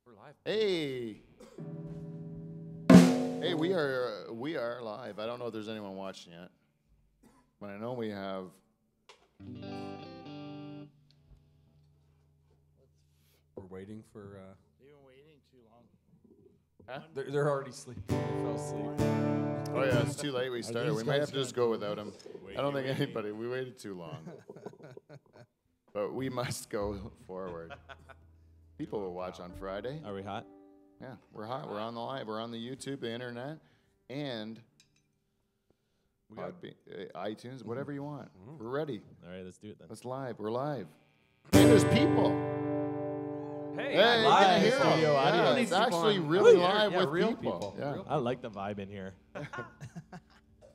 We're live. Hey. Hey, we are live. I don't know if there's anyone watching yet, but I know we have. We're waiting for. They've been waiting too long. Huh? They're already sleeping. They fell asleep. Oh yeah, it's too late. We started. these We might guys have to just go without him. I don't think Wakey, wakey. anybody. We waited too long, but we must go forward. People will watch on Friday. Are we hot? Yeah, we're hot. We're on the live. We're on the YouTube, the internet, and We got- iTunes, whatever you want. We're ready. All right, let's do it then. Let's live. We're live. Hey, there's people. Hey, Hey, you live can hear them. studio audience. Yeah, These it's people actually on- really Yeah, live yeah, with real people. people. Yeah. Real- I like the vibe in here. Yeah,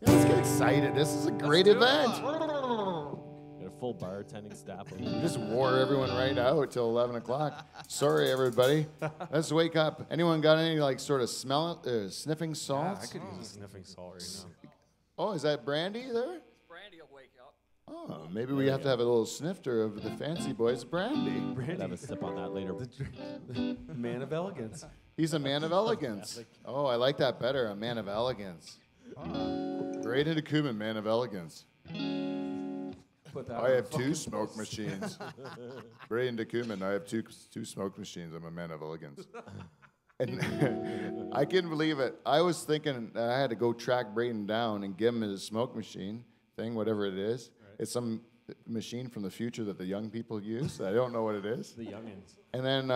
let's get excited. This is a great event. Got a full bartending staff. Over We here. just wore everyone right out till 11 o'clock. Sorry, everybody. Let's wake up. Anyone got any like sort of sniffing Yeah, salts? I could use a sniffing salt right now. Oh, is that brandy there? Brandy will wake up. Oh, maybe we have to have a little snifter of the fancy boys brandy. Could have a sip on that later. The man of elegance. He's a man of elegance. Oh, I like that better. A man of elegance. Right into cumin, man of elegance. Put that I on have the two fucking smoke post. machines. Braden DeCumin, I have two smoke machines. I'm a man of elegance. And I couldn't believe it. I was thinking that I had to go track Braden down and give him his smoke machine thing, whatever it is. Right. It's some machine from the future that the young people use. I don't know what it is. The youngins. And then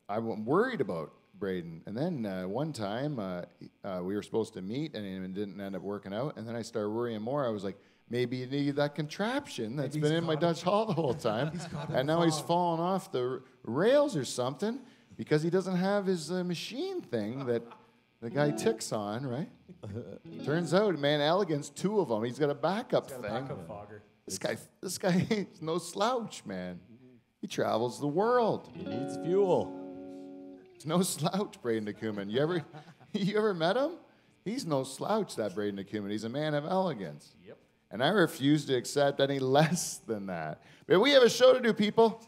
I'm worried about Braden. And then one time we were supposed to meet and it didn't end up working out. And then I started worrying more. I was like, maybe you need that contraption that's Maybe been he's in my caught Dutch Hall the whole time. And now he's fallen off the rails or something because he doesn't have his machine thing that the guy ticks on, right? Turns out, man, elegance, two of them. He's got a backup Got a thing. backup fogger. This guy is no slouch, man. He travels the world. He needs fuel. It's no slouch, Braden DeCumin. You ever met him? He's no slouch, that Braden DeCumin. He's a man of elegance. Yep. And I refuse to accept any less than that. But we have a show to do, people.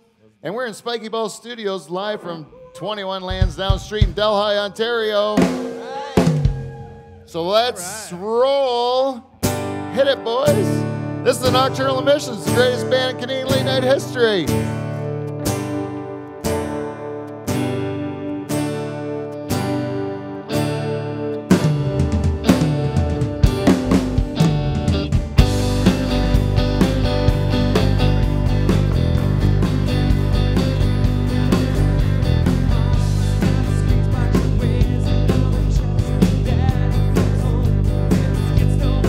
And we're in Spiky Ball Studios, live from 21 Lansdowne Street in Delhi, Ontario. So let's roll. Hit it, boys. This is the Nocturnal Emissions, the greatest band in Canadian late night history. It's no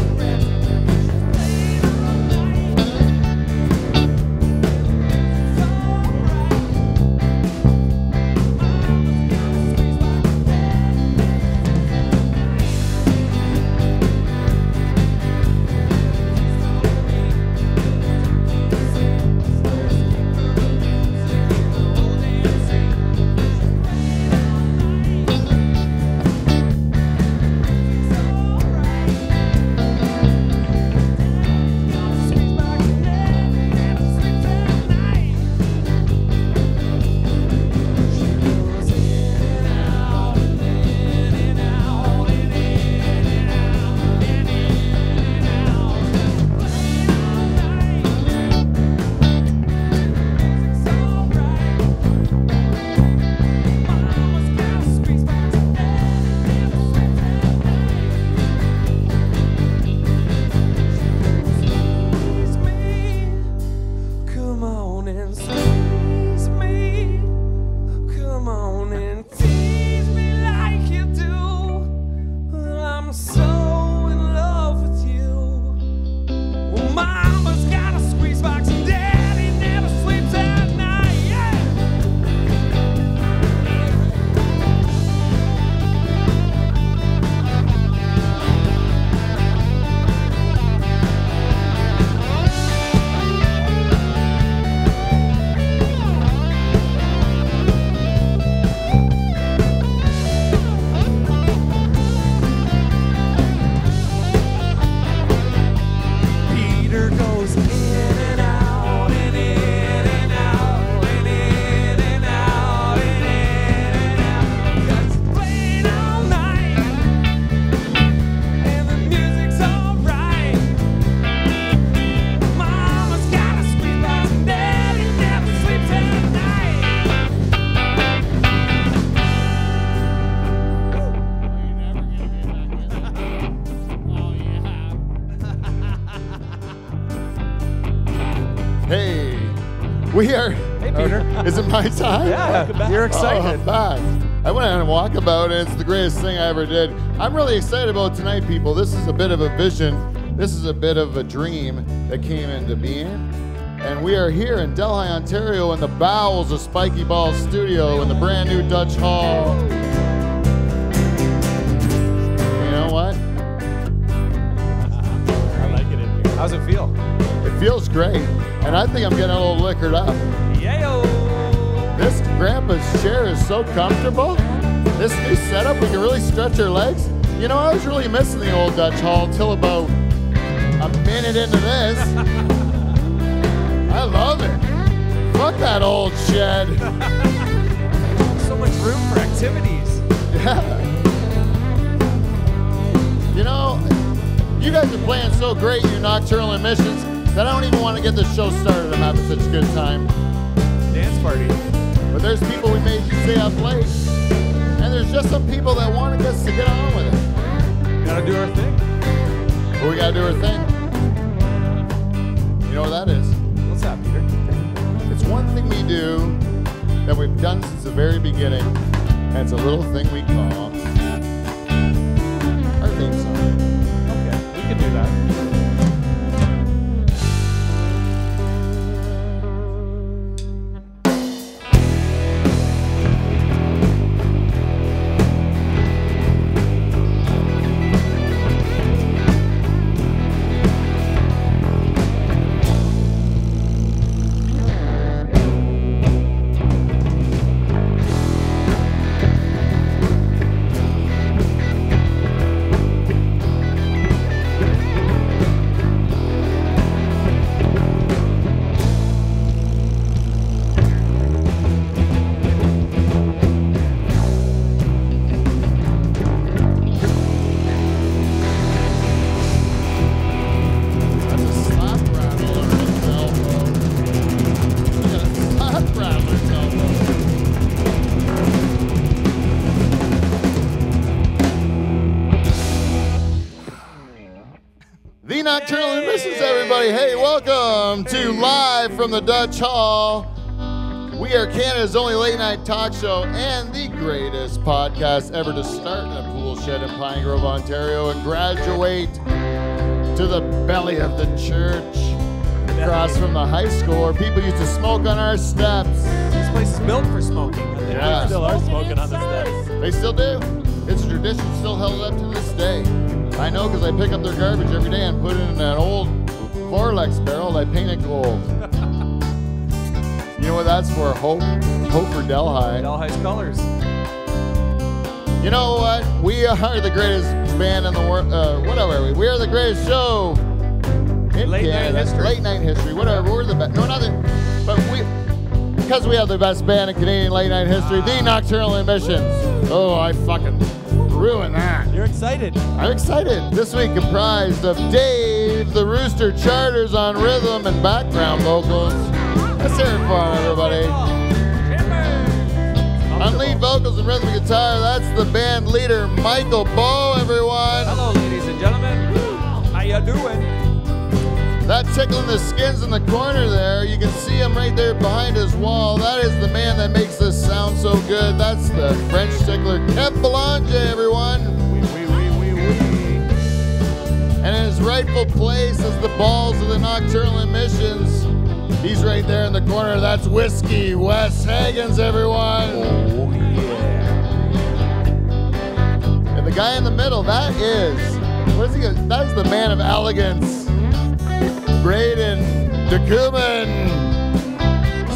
We are. Hey, Peter. Is it my time? Yeah, you're excited. Oh, back. I went on a walkabout, and it's the greatest thing I ever did. I'm really excited about tonight, people. This is a bit of a vision. This is a bit of a dream that came into being. And we are here in Delhi, Ontario, in the bowels of Spiky Ball Studio in the brand new Dutch Hall. You know what? I like it in here. How's it feel? It feels great. And I think I'm getting a little liquored up. Yayo! This grandpa's chair is so comfortable. This new setup, we can really stretch our legs. You know, I was really missing the old Dutch Hall till about a minute into this. I love it. Fuck that old shed. So much room for activities. Yeah. You know, you guys are playing so great, you nocturnal emissions, that I don't even want to get this show started. I'm having such a good time. Dance party. But there's people we made stay up late. And there's just some people that want us to get on with it. Gotta do our thing. But we gotta do our thing. You know what that is? What's that, Peter? It's one thing we do that we've done since the very beginning, and it's a little thing we call our theme song. Okay, we can do that. The Nocturnal Emissions, everybody. Hey, welcome to Live from the Dutch Hall. We are Canada's only late night talk show and the greatest podcast ever to start in a pool shed in Pine Grove, Ontario and graduate to the belly of the church across from the high school where people used to smoke on our steps. This place is built for smoking. Yeah. Still are smoking on the steps. They still do. It's a tradition still held up to this day. I know because I pick up their garbage every day and put it in an old Forlex barrel I painted gold. You know what that's for? Hope for Delhi. Delhi's colors. You know what? We are the greatest band in the world. What are we? We are the greatest show in Late night Canada. history. Late night history. Whatever. We're the best. No, nothing. But because we have the best band in Canadian late night history, the Nocturnal Emissions. Oh, I fucking ruined that. You're excited. I'm excited. This week comprised of Dave the Rooster Charters on rhythm and background vocals. Let's hear it for him, everybody. On lead vocals and rhythm guitar, that's the band leader, Michael Bow, everyone. Hello, ladies and gentlemen. How you doing? That tickling the skins in the corner there, you can see him right there behind his wall. That is the man that makes this sound so good. That's the French tickler, Kev Belanger, everyone. And in his rightful place is the balls of the Nocturnal Emissions. He's right there in the corner. That's Whiskey Wes Hagens, everyone. Oh, yeah. And the guy in the middle, that is, what is he? That is the man of elegance. Braden DeCuman.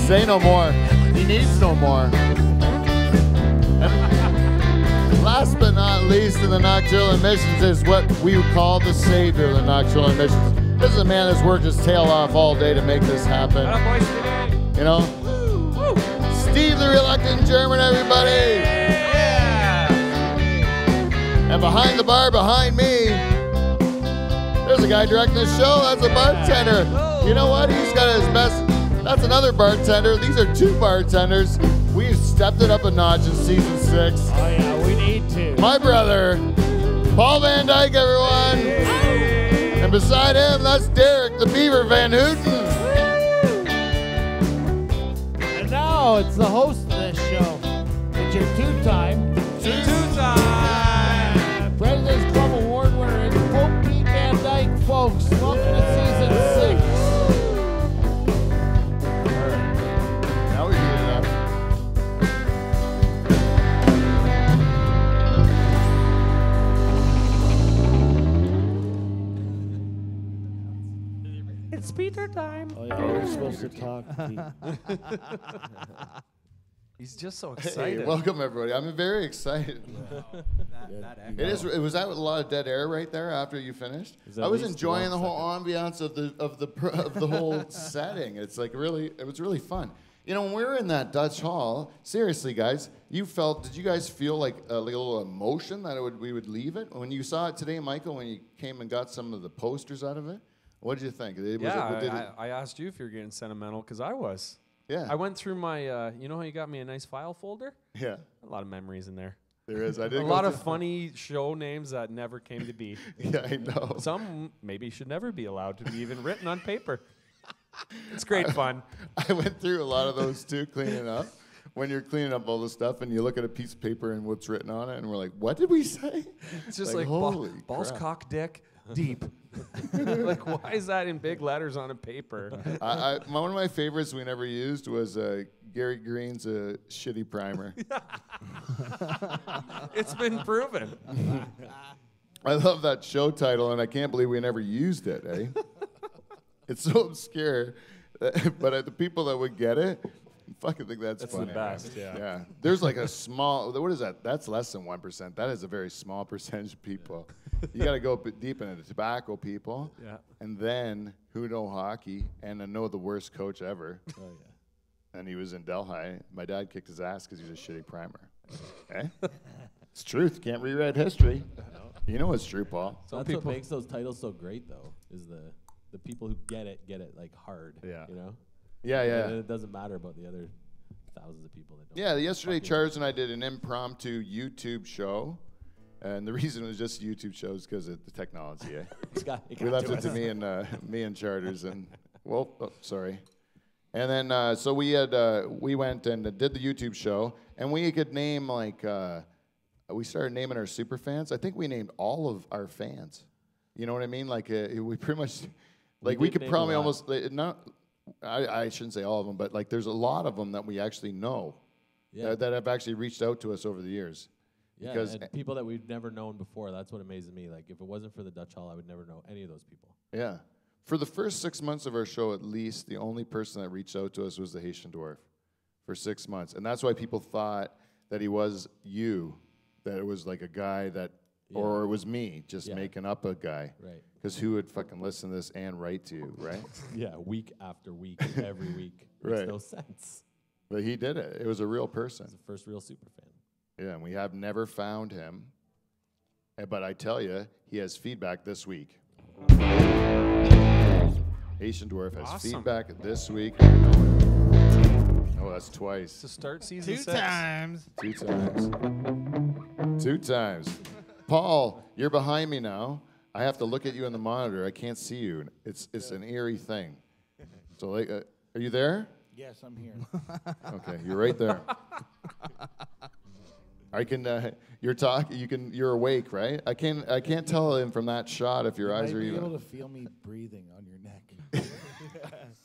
Say no more. He needs no more. And last but not least in the Nocturnal Emissions is what we would call the savior of the Nocturnal Emissions. This is a man that's worked his tail off all day to make this happen. Hello, boys. Today. You know? Steve the Reluctant German, everybody. Yeah. And behind the bar, behind me, there's a guy directing the show. That's a bartender. You know what? He's got his best. That's another bartender. These are two bartenders. We've stepped it up a notch in season 6. Oh yeah, we need to. My brother, Paul Van Dyke, everyone. And beside him, that's Derek the Beaver Van Houten. No, it's the host of this show. It's your two-time President's Club Award winner. It's Pope Pete Van Dyke, folks. Welcome to season 6. All right. Now we heat it up. It's Peter time. Oh yeah, we're supposed to talk. He's just so Hey, excited. welcome everybody. I'm very excited. It was that with a lot of dead air right there after you finished. I was enjoying the whole ambiance of the whole setting. It's like it was really fun. You know, when we were in that Dutch hall, seriously, guys, did you guys feel like a little emotion that we would leave it when you saw it today, Michael? When you came and got some of the posters out of it, what did you think? I asked you if you're getting sentimental because I was. Yeah. I went through my, you know how you got me a nice file folder? Yeah. A lot of memories in there. There is. I did A lot of funny show names that never came to be. Yeah, I know. Some maybe should never be allowed to be even written on paper. It's great fun. I went through a lot of those too, cleaning up. When you're cleaning up all the stuff and you look at a piece of paper and what's written on it, and we're like, what did we say? It's just Like, like holy balls, crap. cock, dick, deep. Like, why is that in big letters on a paper? One of my favorites we never used was Gary Green's shitty primer. It's been proven. I love that show title, and I can't believe we never used it, eh? It's so obscure, but the people that would get it, fucking think that's That's funny. the best, yeah. Yeah. There's like a small, what is that? That's less than 1%. That is a very small percentage of people. You got to go deep into the tobacco people. Yeah. And then who know hockey and know the worst coach ever. Oh yeah. And he was in Delhi. My dad kicked his ass because he's a shitty primer. Okay? It's truth. Can't rewrite history. You know it's true, Paul. That's what makes those titles so great, though, is the people who get it like hard. Yeah. You know. Yeah, yeah. And it doesn't matter about the other thousands of people that don't. Yeah, yesterday Charles and I did an impromptu YouTube show. And the reason it was just a YouTube show is because of the technology, eh? We left it to me and Charters, and sorry. And then so we went and did the YouTube show, and we could name we started naming our super fans. I think we named all of our fans. You know what I mean? Like we pretty much, we could probably almost I shouldn't say all of them, but like there's a lot of them that we actually know that have actually reached out to us over the years. Yeah, and people that we've never known before. That's what amazes me. Like, if it wasn't for the Dutch Hall, I would never know any of those people. Yeah. For the first 6 months of our show, at least, the only person that reached out to us was the Haitian Dwarf for 6 months. And that's why people thought that he was you, that it was like a guy that, or it was me just making up a guy. Right. Because who would fucking listen to this and write to you, right? Yeah, week after week, every week. Right. Makes no sense. But he did it. It was a real person. He's the first real super fan. Yeah, and we have never found him. But I tell you, he has feedback this week. Haitian Dwarf has Awesome. feedback this week. Oh, that's twice. To start season 6. 2 times. 2 times. Paul, you're behind me now. I have to look at you in the monitor. I can't see you. It's an eerie thing. So, are you there? Yes, I'm here. Okay, you're right there. I can. You're talking. You're awake, right? I can't tell him from that shot if your eyes are You might be even. able to feel me breathing on your neck.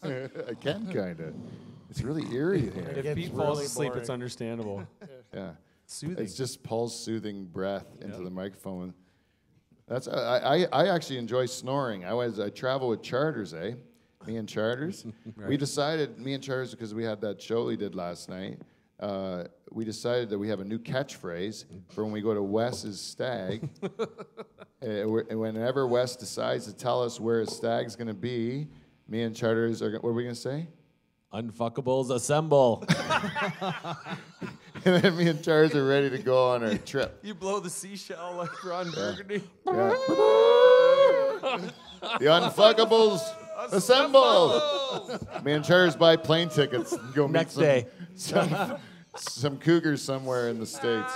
I can kind of. It's really eerie here. If gets Pete falls really asleep, boring. it's understandable. Yeah. Soothing. It's just Paul's soothing breath into the microphone. That's I actually enjoy snoring. I travel with Charters, eh? Me and Charters. Right. We decided, me and Charters, because we had that show we did last night. We decided that we have a new catchphrase for when we go to Wes's stag. Whenever Wes decides to tell us where his stag's going to be, me and Charters are. What are we going to say? Unfuckables assemble. And then me and Charters are ready to go on our trip. You blow the seashell like Ron Burgundy. Yeah. The Unfuckables assemble. Me and Charters buy plane tickets and go Next meet day. some cougars somewhere in the States.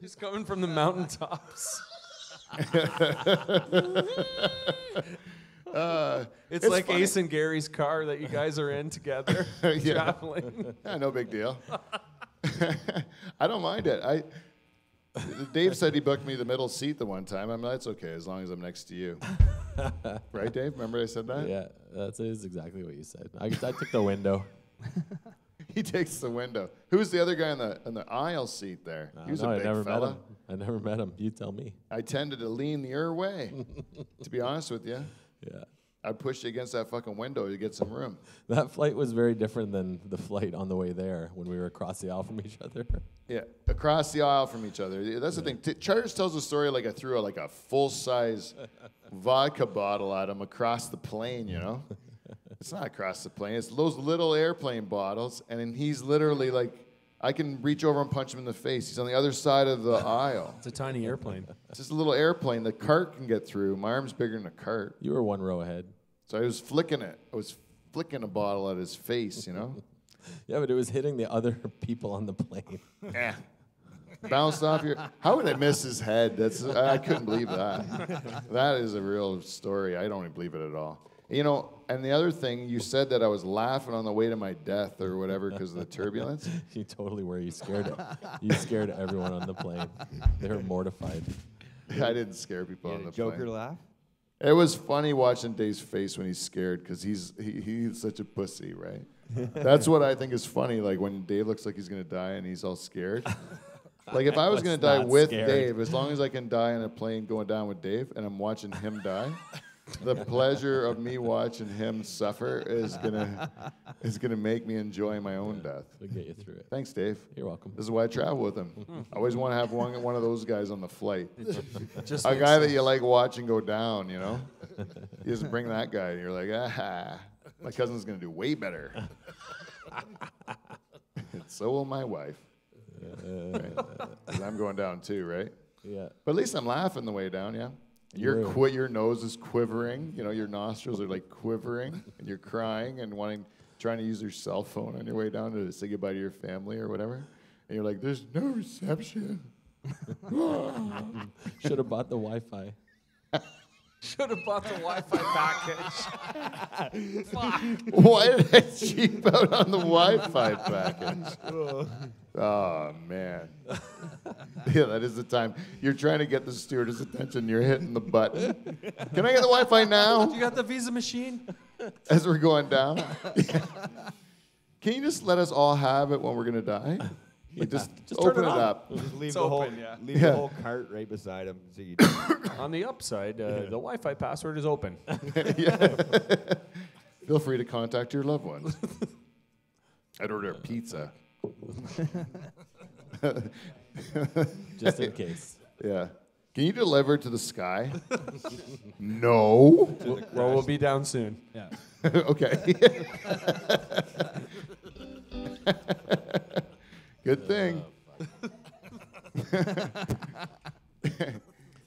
He's coming from the mountaintops. It's like funny. Ace and Gary's car that you guys are in together, traveling. Yeah, no big deal. I don't mind it. Dave said he booked me the middle seat the one time. I'm like, that's okay as long as I'm next to you. Right, Dave? Remember I said that? Yeah, that is exactly what you said. I took the window. He takes the window. Who's the other guy on the aisle seat there? He was a big fella. I never met him. You tell me. I tended to lean the other way, to be honest with you. Yeah. I'd push you against that fucking window to get some room. That flight was very different than the flight on the way there when we were across the aisle from each other. Yeah, across the aisle from each other. That's the thing. Charters tells a story like I threw a full-size vodka bottle at him across the plane, you know? It's not across the plane. It's those little airplane bottles, and then he's literally like, I can reach over and punch him in the face. He's on the other side of the aisle. It's a tiny airplane. It's just a little airplane. The cart can get through. My arm's bigger than a cart. You were one row ahead. So I was flicking it. I was flicking a bottle at his face, you know? Yeah, but it was hitting the other people on the plane. Bounced off your... How would I miss his head? I couldn't believe that. That is a real story. I don't even believe it at all. You know, and the other thing, you said that I was laughing on the way to my death or whatever because of the turbulence. You totally were. You scared everyone on the plane. They were mortified. I didn't scare people on the Joker plane. laugh? It was funny watching Dave's face when he's scared because he's such a pussy, right? That's what I think is funny. Like when Dave looks like he's gonna die and he's all scared. Like if I was gonna die not with scared. Dave, as long as I can die in a plane going down with Dave, and I'm watching him die, the pleasure of me watching him suffer is gonna make me enjoy my own death. We'll get you through it. Thanks, Dave. You're welcome. This is why I travel with him. I always want to have one of those guys on the flight. Just A makes guy that sense. you like watching go down, you know? You just bring that guy, and you're like, my cousin's going to do way better. And so will my wife. Right? 'Cause I'm going down too, right? Yeah. But at least I'm laughing the way down, yeah? Your nose is quivering. You know, your nostrils are like quivering, and you're crying and trying to use your cell phone on your way down to say goodbye to your family or whatever. And you're like, there's no reception. Should have bought the Wi-Fi. Should have bought the Wi-Fi package. Fuck. Why did I cheap out on the Wi-Fi package? Oh, man. Yeah, that is the time. You're trying to get the stewardess' attention. You're hitting the button. Can I get the Wi-Fi now? You got the Visa machine? As we're going down. Can you just let us all have it when we're going to die? Like just open turn it it on. up. Just leave It's the open, yeah. leave the whole cart right beside him. So you On the upside, the Wi-Fi password is open. Feel free to contact your loved ones. I'd order a pizza. Just in case. Yeah. Can you deliver to the sky? No. Well, we'll be down soon. Yeah. Okay. Good thing.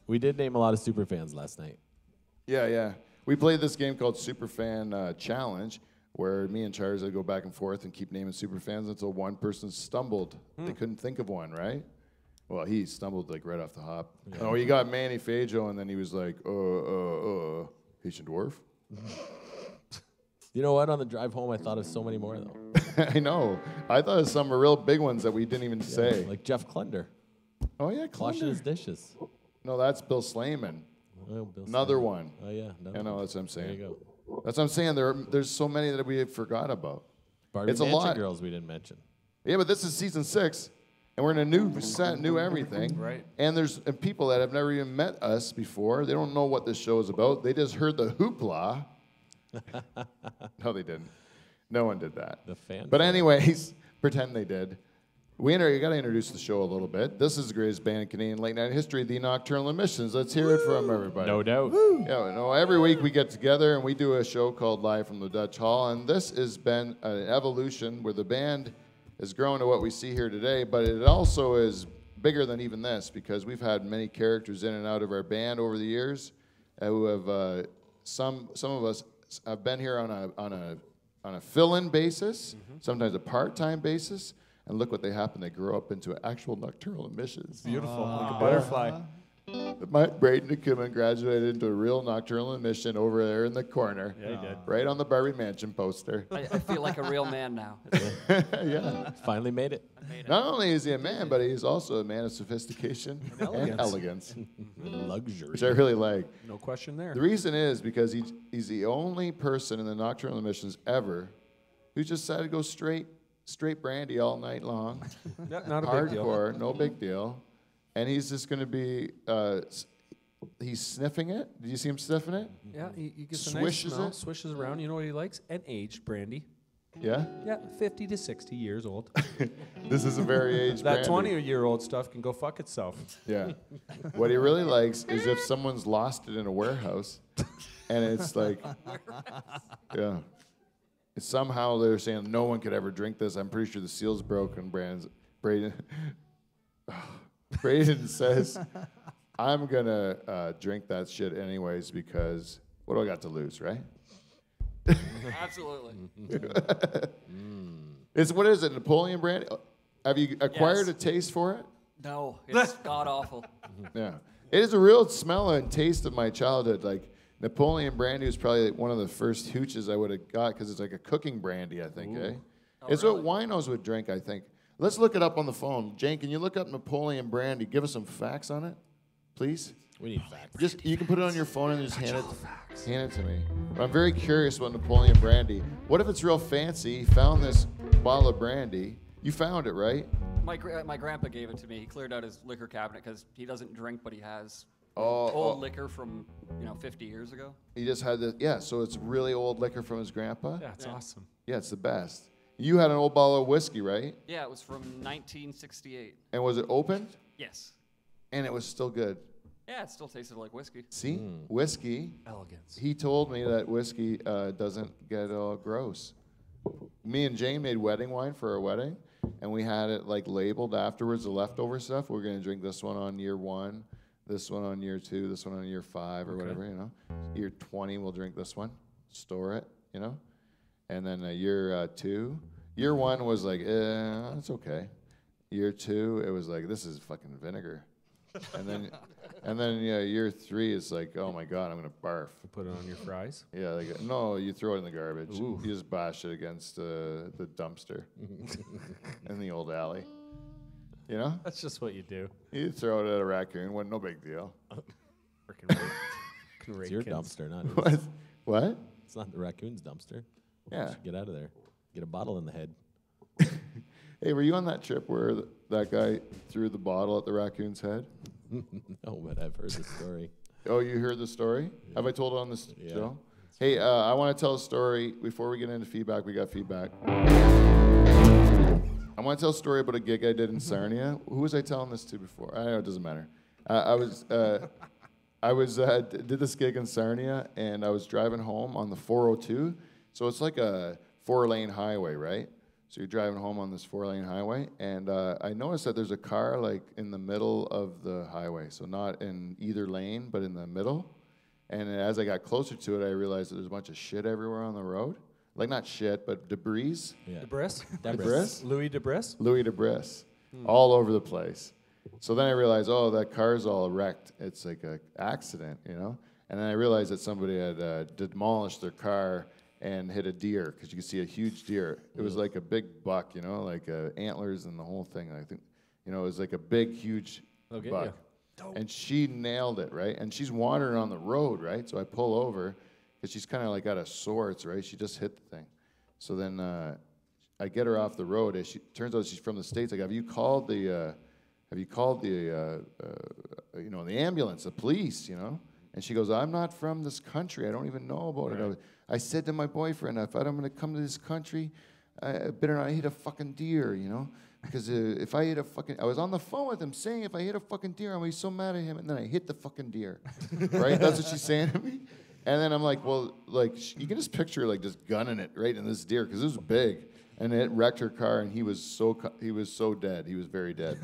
We did name a lot of super fans last night. Yeah. We played this game called Superfan Challenge, where me and Charles would go back and forth and keep naming superfans until one person stumbled. They couldn't think of one, right? Well, he stumbled like right off the hop. Yeah. Oh, you got Manny Fajo, and then he was like, Haitian Dwarf. You know what? On the drive home, I thought of so many more, though. I know. I thought of some real big ones that we didn't even say. Like Jeff Clunder. Oh, yeah, Washing his Clunder. dishes. No, that's Bill Slayman. Oh, Bill Another Snyder. one. Oh, yeah. I know, that's what I'm There saying. you go. That's what I'm saying. There's so many that we forgot about. Barbie It's a Mansion lot. Girls we didn't mention. Yeah, but this is season 6, and we're in a new set, new everything. Right. And there's people that have never even met us before. They don't know what this show is about. They just heard the hoopla. No, they didn't. No one did that. The fan. But anyways, pretend they did. You got to introduce the show a little bit. This is the greatest band in Canadian late night history, the Nocturnal Emissions. Let's hear it from everybody. No doubt. Yeah, no, every week we get together and we do a show called Live from the Dutch Hall, and this has been an evolution where the band has grown to what we see here today, but it also is bigger than even this because we've had many characters in and out of our band over the years who have some of us have been here on a fill-in basis, sometimes a part-time basis, and look what they happen. They grow up into actual nocturnal emissions. Beautiful, like a butterfly. Braden McCummon graduated into a real nocturnal emission over there in the corner. Yeah, he did. Right on the Barbie Mansion poster. I feel like a real man now. Yeah. Finally made it. Not only is he a man, but he's also a man of sophistication and elegance, Luxury. which I really like. No question there. The reason is because he's the only person in the nocturnal emissions ever who just decided to go straight brandy all night long. Not a big deal. Hardcore, no big deal. And he's just going to be, he's sniffing it. Did you see him sniffing it? Yeah, he gets a Swishes nice smell, it? swishes around. You know what he likes? An aged brandy. Yeah? Yeah, 50 to 60 years old. This is a very aged That brandy. 20-year-old stuff can go fuck itself. Yeah. What he really likes is if someone's lost it in a warehouse and it's like, yeah. Somehow they're saying no one could ever drink this. I'm pretty sure the seal's broken. Braden says, I'm going to drink that shit anyways because what do I got to lose, right? Absolutely. What is it, Napoleon brandy? Have you acquired Yes. a taste for it? No, it's god awful. Yeah. It is a real smell and taste of my childhood. Like, Napoleon brandy was probably one of the first hooches I would have got because it's like a cooking brandy, I think, eh? It's really? what winos would drink, I think. Let's look it up on the phone. Jane, can you look up Napoleon brandy? Give us some facts on it, please. We need facts. Just you can put it on your phone and just hand it to me. But I'm very curious about Napoleon brandy. What if it's real fancy? He found this bottle of brandy. You found it, right? My grandpa gave it to me. He cleared out his liquor cabinet because he doesn't drink, but he has Oh, old liquor from 50 years ago. He just had this. Yeah, so it's really old liquor from his grandpa. Yeah, it's awesome. Yeah, it's the best. You had an old bottle of whiskey, right? Yeah, it was from 1968. And was it opened? Yes. And it was still good. Yeah, it still tasted like whiskey. See, whiskey. Elegance. He told me that whiskey doesn't get all gross. Me and Jane made wedding wine for our wedding, and we had it like labeled afterwards, the leftover stuff. We're gonna drink this one on year 1, this one on year 2, this one on year 5, or whatever, Year 20, we'll drink this one, store it, And then year 2, year 1 was like, it's okay. Year 2, it was like, this is fucking vinegar. And then year 3 is like, oh my God, I'm gonna barf. Put it on your fries. Yeah, like, no, you throw it in the garbage. You just bash it against the dumpster in the old alley. That's just what you do. You throw it at a raccoon, no big deal. Freaking It's your dumpster, not his. What? What? It's not the raccoon's dumpster. Yeah. Get out of there. Get a bottle in the head. Hey, were you on that trip where that guy threw the bottle at the raccoon's head? No, but I've heard the story. Oh, you heard the story? Have I told it on this Yeah. show? Hey, I want to tell a story. Before we get into feedback, we got feedback. I want to tell a story about a gig I did in Sarnia. Who was I telling this to before? I know, it doesn't matter. Did this gig in Sarnia, and I was driving home on the 402. So it's like a 4-lane highway, right? So you're driving home on this 4-lane highway, and I noticed that there's a car like in the middle of the highway, so not in either lane, but in the middle. And as I got closer to it, I realized that there's a bunch of shit everywhere on the road. Like not shit, but debris. Yeah. Debris? Debris? Louis Debris? Louis Debris. All over the place. So then I realized, oh, that car's all wrecked. It's like an accident, And then I realized that somebody had demolished their car and hit a deer, because you could see a huge deer. It was like a big buck, like antlers and the whole thing. I think, it was like a big, huge Okay, buck. And she nailed it, right? And she's wandering on the road, right? So I pull over, because she's kind of like out of sorts, right? She just hit the thing. So then I get her off the road. And turns out she's from the States. Like, have you called the ambulance, the police, And she goes, I'm not from this country. I don't even know about it. I said to my boyfriend, if I'm going to come to this country, I better not hit a fucking deer, Because if I hit I was on the phone with him saying if I hit a fucking deer, I'm going to be so mad at him. And then I hit the fucking deer, right? That's what she's saying to me. And then I'm like, well, like, you can just picture like just gunning it right in this deer, because it was big. And it wrecked her car, and he was so dead. He was very dead,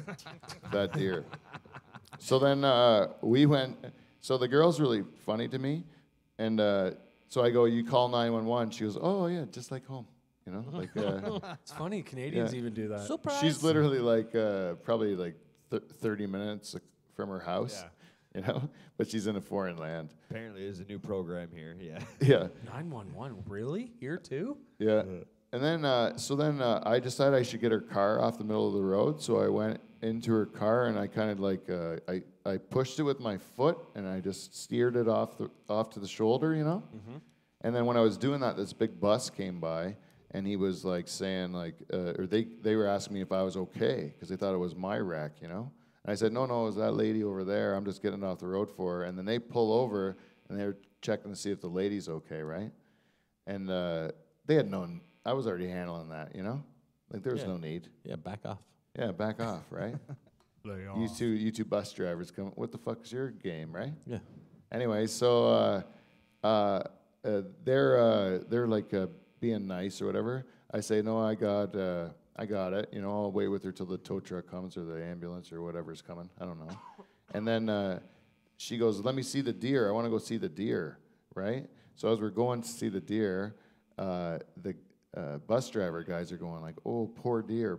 that deer. So then we went. So the girl's really funny to me, and so I go, you call 911. She goes, oh yeah, just like home, like. It's funny. Canadians even do that. Surprise. She's literally like probably like 30 minutes from her house. Yeah. you know. But she's in a foreign land. Apparently, there's a new program here. Yeah. Yeah, 911, really? Here too? yeah. And then, I decided I should get her car off the middle of the road. So I went into her car and I kind of like I pushed it with my foot and I just steered it off to the shoulder, you know. And then when I was doing that, this big bus came by and he was like saying like, or they were asking me if I was okay because they thought it was my wreck, you know. And I said, no, it was that lady over there. I'm just getting off the road for her. And then they pull over and they were checking to see if the lady's okay, right? And they had known. I was already handling that, you know? Like, there was no need. Yeah, back off. Yeah, back off, right? You two bus drivers come, what the fuck is your game, right? Yeah. Anyway, so they're like being nice or whatever. I say, no, I got it. You know, I'll wait with her till the tow truck comes or the ambulance or whatever's coming. I don't know. And then she goes, let me see the deer. I want to go see the deer, right? So as we're going to see the deer, the bus driver guys are going like, oh, poor deer,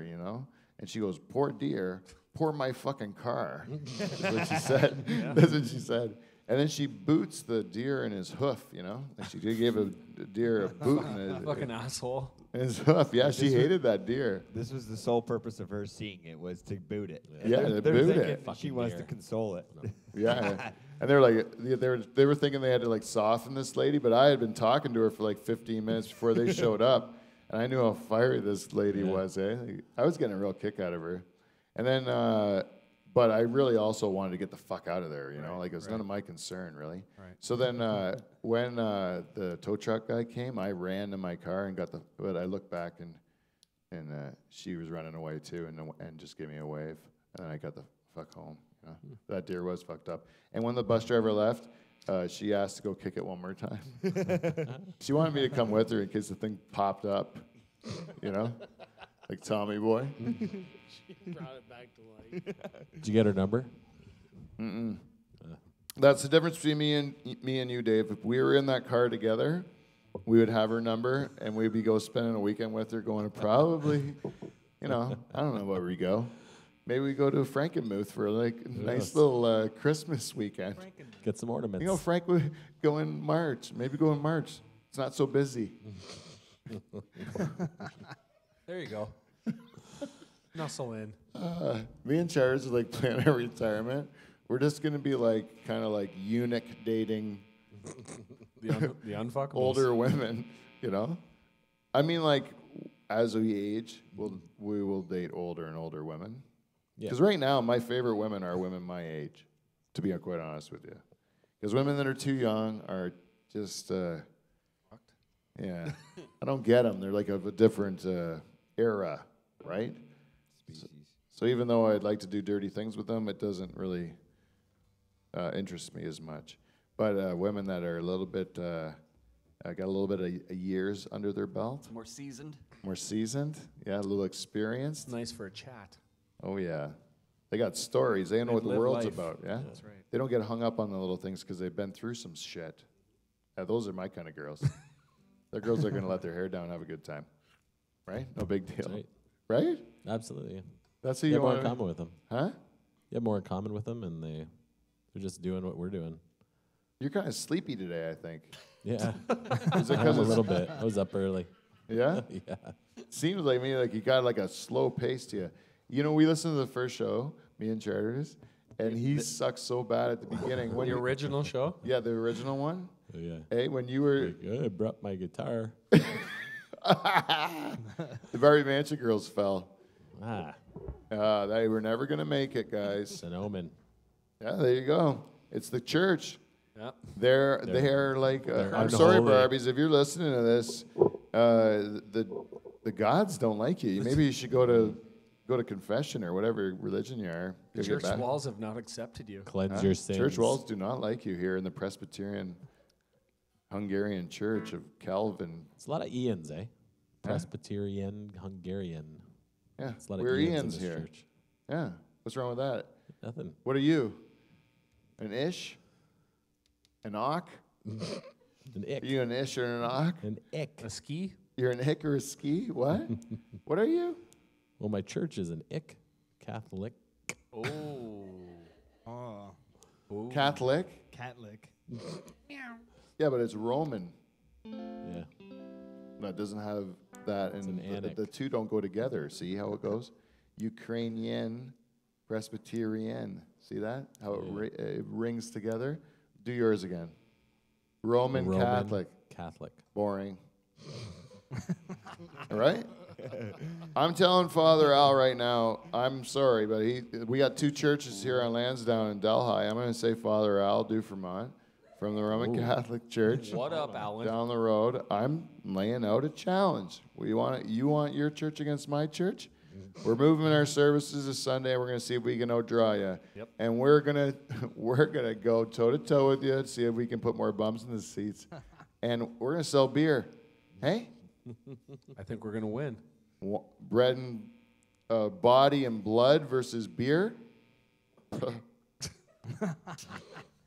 you know? And she goes, poor deer, poor my fucking car. That's what she said. That's what she said. And then she boots the deer in his hoof, you know? And she gave a deer a boot in his, Fucking asshole. in his hoof. Yeah, she hated that deer. This was the sole purpose of her seeing it, was to boot it. Yeah, to They're boot thinking it. She Fucking wants deer. to console it. Yeah. And they're like, they were thinking they had to like soften this lady, but I had been talking to her for like 15 minutes before they showed up, and I knew how fiery this lady was. Like, I was getting a real kick out of her, and then, but I really also wanted to get the fuck out of there. You know, like it was none of my concern really. Right. So then, when the tow truck guy came, I ran to my car and but I looked back and she was running away too, and just gave me a wave, and then I got the fuck home. That deer was fucked up. And when the bus driver left, she asked to go kick it one more time. She wanted me to come with her in case the thing popped up, you know, like Tommy Boy. Brought it back to life. Did you get her number? That's the difference between me and you, Dave. If we were in that car together, we would have her number, and we'd be spending a weekend with her, going to probably, you know, I don't know where we go. Maybe we go to Frankenmuth for like a nice little Christmas weekend. Get some ornaments. You know, Frank would go in March. Maybe go in March. It's not so busy. There you go. Nuzzle in. Me and Charles are like planning our retirement. We're just gonna be like kind of like eunuch dating The unfuckables. older women. You know, I mean, like as we age, we will date older and older women. Yeah. Because right now, my favorite women are women my age, to be quite honest with you. Because women that are too young are just, yeah, I don't get them. They're like of a different era, right? So even though I'd like to do dirty things with them, it doesn't really interest me as much. But women that are a little bit, got a little bit of years under their belt, More seasoned. yeah, a little experienced. Nice for a chat. Oh, yeah. They got stories. They know what the live world's life. about, yeah? That's right. They don't get hung up on the little things because they've been through some shit. Yeah, those are my kind of girls. They're girls that are going to let their hair down and have a good time. Right? No big deal. Right. Right? Absolutely. That's who You you have more in want common with them. Huh? You have more in common with them, and they're just doing what we're doing. You're kind of sleepy today, I think. Yeah. Is it I'm because a little bit. I was up early. Yeah? Yeah. Seems like me, like you got like a slow pace to you. You know, we listened to the first show, me and Charters, and he sucked so bad at the beginning. When The you, original show? yeah, the original one. Oh, yeah. Hey, when you were Like, I brought my guitar. the Barry Mansion girls fell. Ah, They were never gonna make it, guys. it's an omen. Yeah, there you go. It's the church. Yep. They're like. they're I'm sorry, unholy. Barbies, if you're listening to this, the gods don't like you. Maybe you should go to confession or whatever religion you are. The Go get church back. walls have not accepted you. Cleanse Huh? your sins. Church walls do not like you here in the Presbyterian Hungarian Church of Calvin. It's a lot of Ians, eh? Presbyterian, Hungarian. Yeah, It's a lot of we're Ians in Ians this here. church. Yeah, what's wrong with that? Nothing. What are you? An ish? An ock? An ick. Are you an ish or an ock? An ick. A ski? You're an hick or a ski? What? What are you? Well, my church is an ick Catholic. Oh. Catholic. Catlick. Yeah, but it's Roman. Yeah. No, it doesn't have that, and an the two don't go together. See how it goes? Ukrainian, Presbyterian. See that? How it rings together? Do yours again. Roman Catholic. Catholic. Boring. Right? I'm telling Father Al right now, I'm sorry, but we got two churches here on Lansdowne and Delhi. I'm going to say Father Al Dufermont from the Roman Catholic Church. What up, Alan? Down the road. I'm laying out a challenge. You want your church against my church? We're moving our services this Sunday. We're going to see if we can outdraw you. Yep. And we're gonna go toe to toe with you and see if we can put more bums in the seats. And we're gonna sell beer. Hey, I think we're gonna win. bread and body and blood versus beer.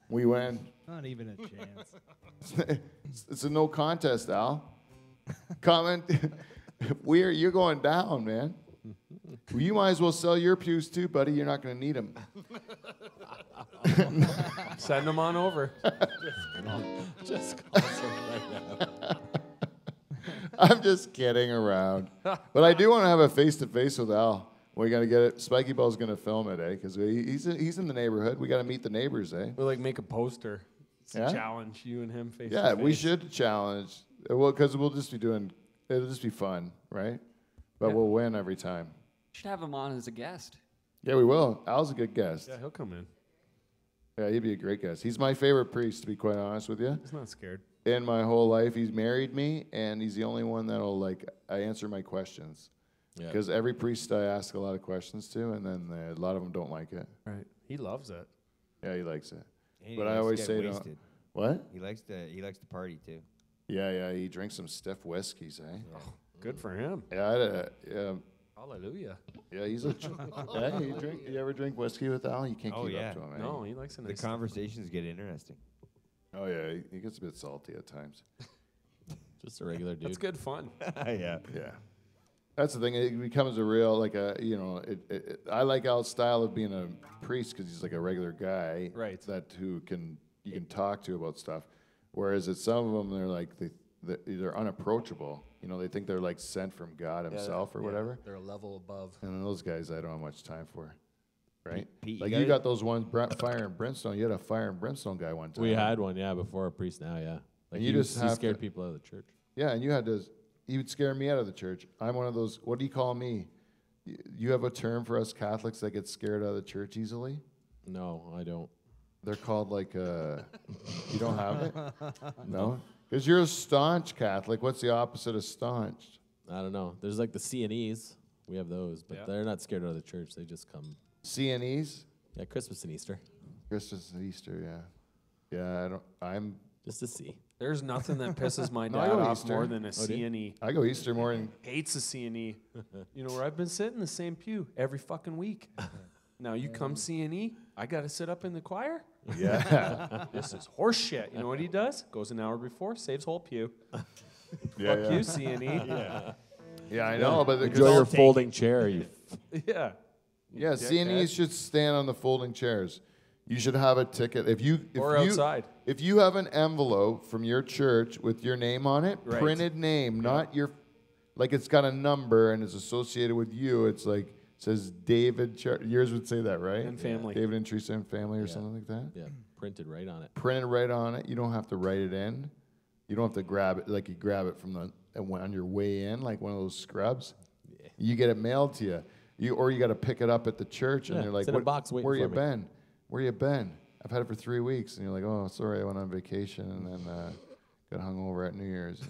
We win. Not even a chance. It's a no contest, Al. Comment. You're going down, man. Well, you might as well sell your pews too, buddy. You're not going to need them. Send them on over. Just call some right now. I'm just kidding around. But I do want to have a face-to-face with Al. We got to get it. Spiky Ball's going to film it, eh? Because he's in the neighborhood. We got to meet the neighbors, eh? We like make a poster. It's Yeah? a challenge, you and him face Yeah, to we face. should challenge. Well, because we'll just be doing. It'll just be fun, right? But Yeah. we'll win every time. Should have him on as a guest. Yeah, we will. Al's a good guest. Yeah, he'll come in. Yeah, he'd be a great guest. He's my favorite priest, to be quite honest with you. He's not scared. In my whole life, he's married me, and he's the only one that'll I answer my questions. Yeah. Because every priest I ask a lot of questions to, and then a lot of them don't like it. Right. He loves it. Yeah, he likes it. And he But I likes to always get say, wasted. what? He likes to party too. Yeah, he drinks some stiff whiskeys, eh? Good for him. Yeah, Hallelujah. yeah, he's a. Yeah, you ever drink whiskey with Al? You can't Oh, keep yeah. up to him, eh? No, he likes a The nice. conversations get interesting. Oh yeah, he gets a bit salty at times. Just a regular dude. That's good fun. Yeah. Yeah, that's the thing. It becomes a real I like Al's style of being a priest because he's like a regular guy, Right. You can talk to about stuff. Whereas at some of them, they're like they're unapproachable. You know, they think they're like sent from God Himself or whatever. They're a level above. And then those guys, I don't have much time for. Right? Pete, Like you you gotta- got those ones, fire and brimstone. You had a fire and brimstone guy one time. We had one, yeah, before a priest now, yeah. Like And you he just have scared to- people out of the church. Yeah, and he would scare me out of the church. I'm one of those, what do you call me? You have a term for us Catholics that get scared out of the church easily? No, I don't. They're called you don't have it? No? Because you're a staunch Catholic. What's the opposite of staunch? I don't know. There's like the C&Es. We have those, but Yeah. they're not scared out of the church. They just come. CNEs? Yeah, Christmas and Easter. Christmas and Easter, yeah. Yeah, I'm, Just to see. There's nothing that pisses my No, I dad go off Easter. more than a do you? C&E. I go Easter morning. Hates a C&E. You know where I've been sitting? The same pew every fucking week. Now you come C&E, I got to sit up in the choir? Yeah. This is horse shit. You know what he does? Goes an hour before, saves whole pew. Yeah, Fuck you, C&E. Yeah, I know, but Enjoy your folding chair. You Yeah. Yeah, CNEs should stand on the folding chairs. You should have a ticket. Or outside. If you have an envelope from your church with your name on it, Right. printed name, not your, like it's got a number and it's associated with you. It's like says David. Yours would say that, right? And family. David and Teresa and family or something like that. yeah, printed right on it. Printed right on it. You don't have to write it in. You don't have to grab it like you grab it from on your way in, like one of those scrubs. You get it mailed to you. Or you got to pick it up at the church, and Yeah, they're like, it's in a box waiting "Where for you me." been? Where you been? I've had it for 3 weeks." And you're like, "Oh, sorry, I went on vacation and then got hungover at New Year's."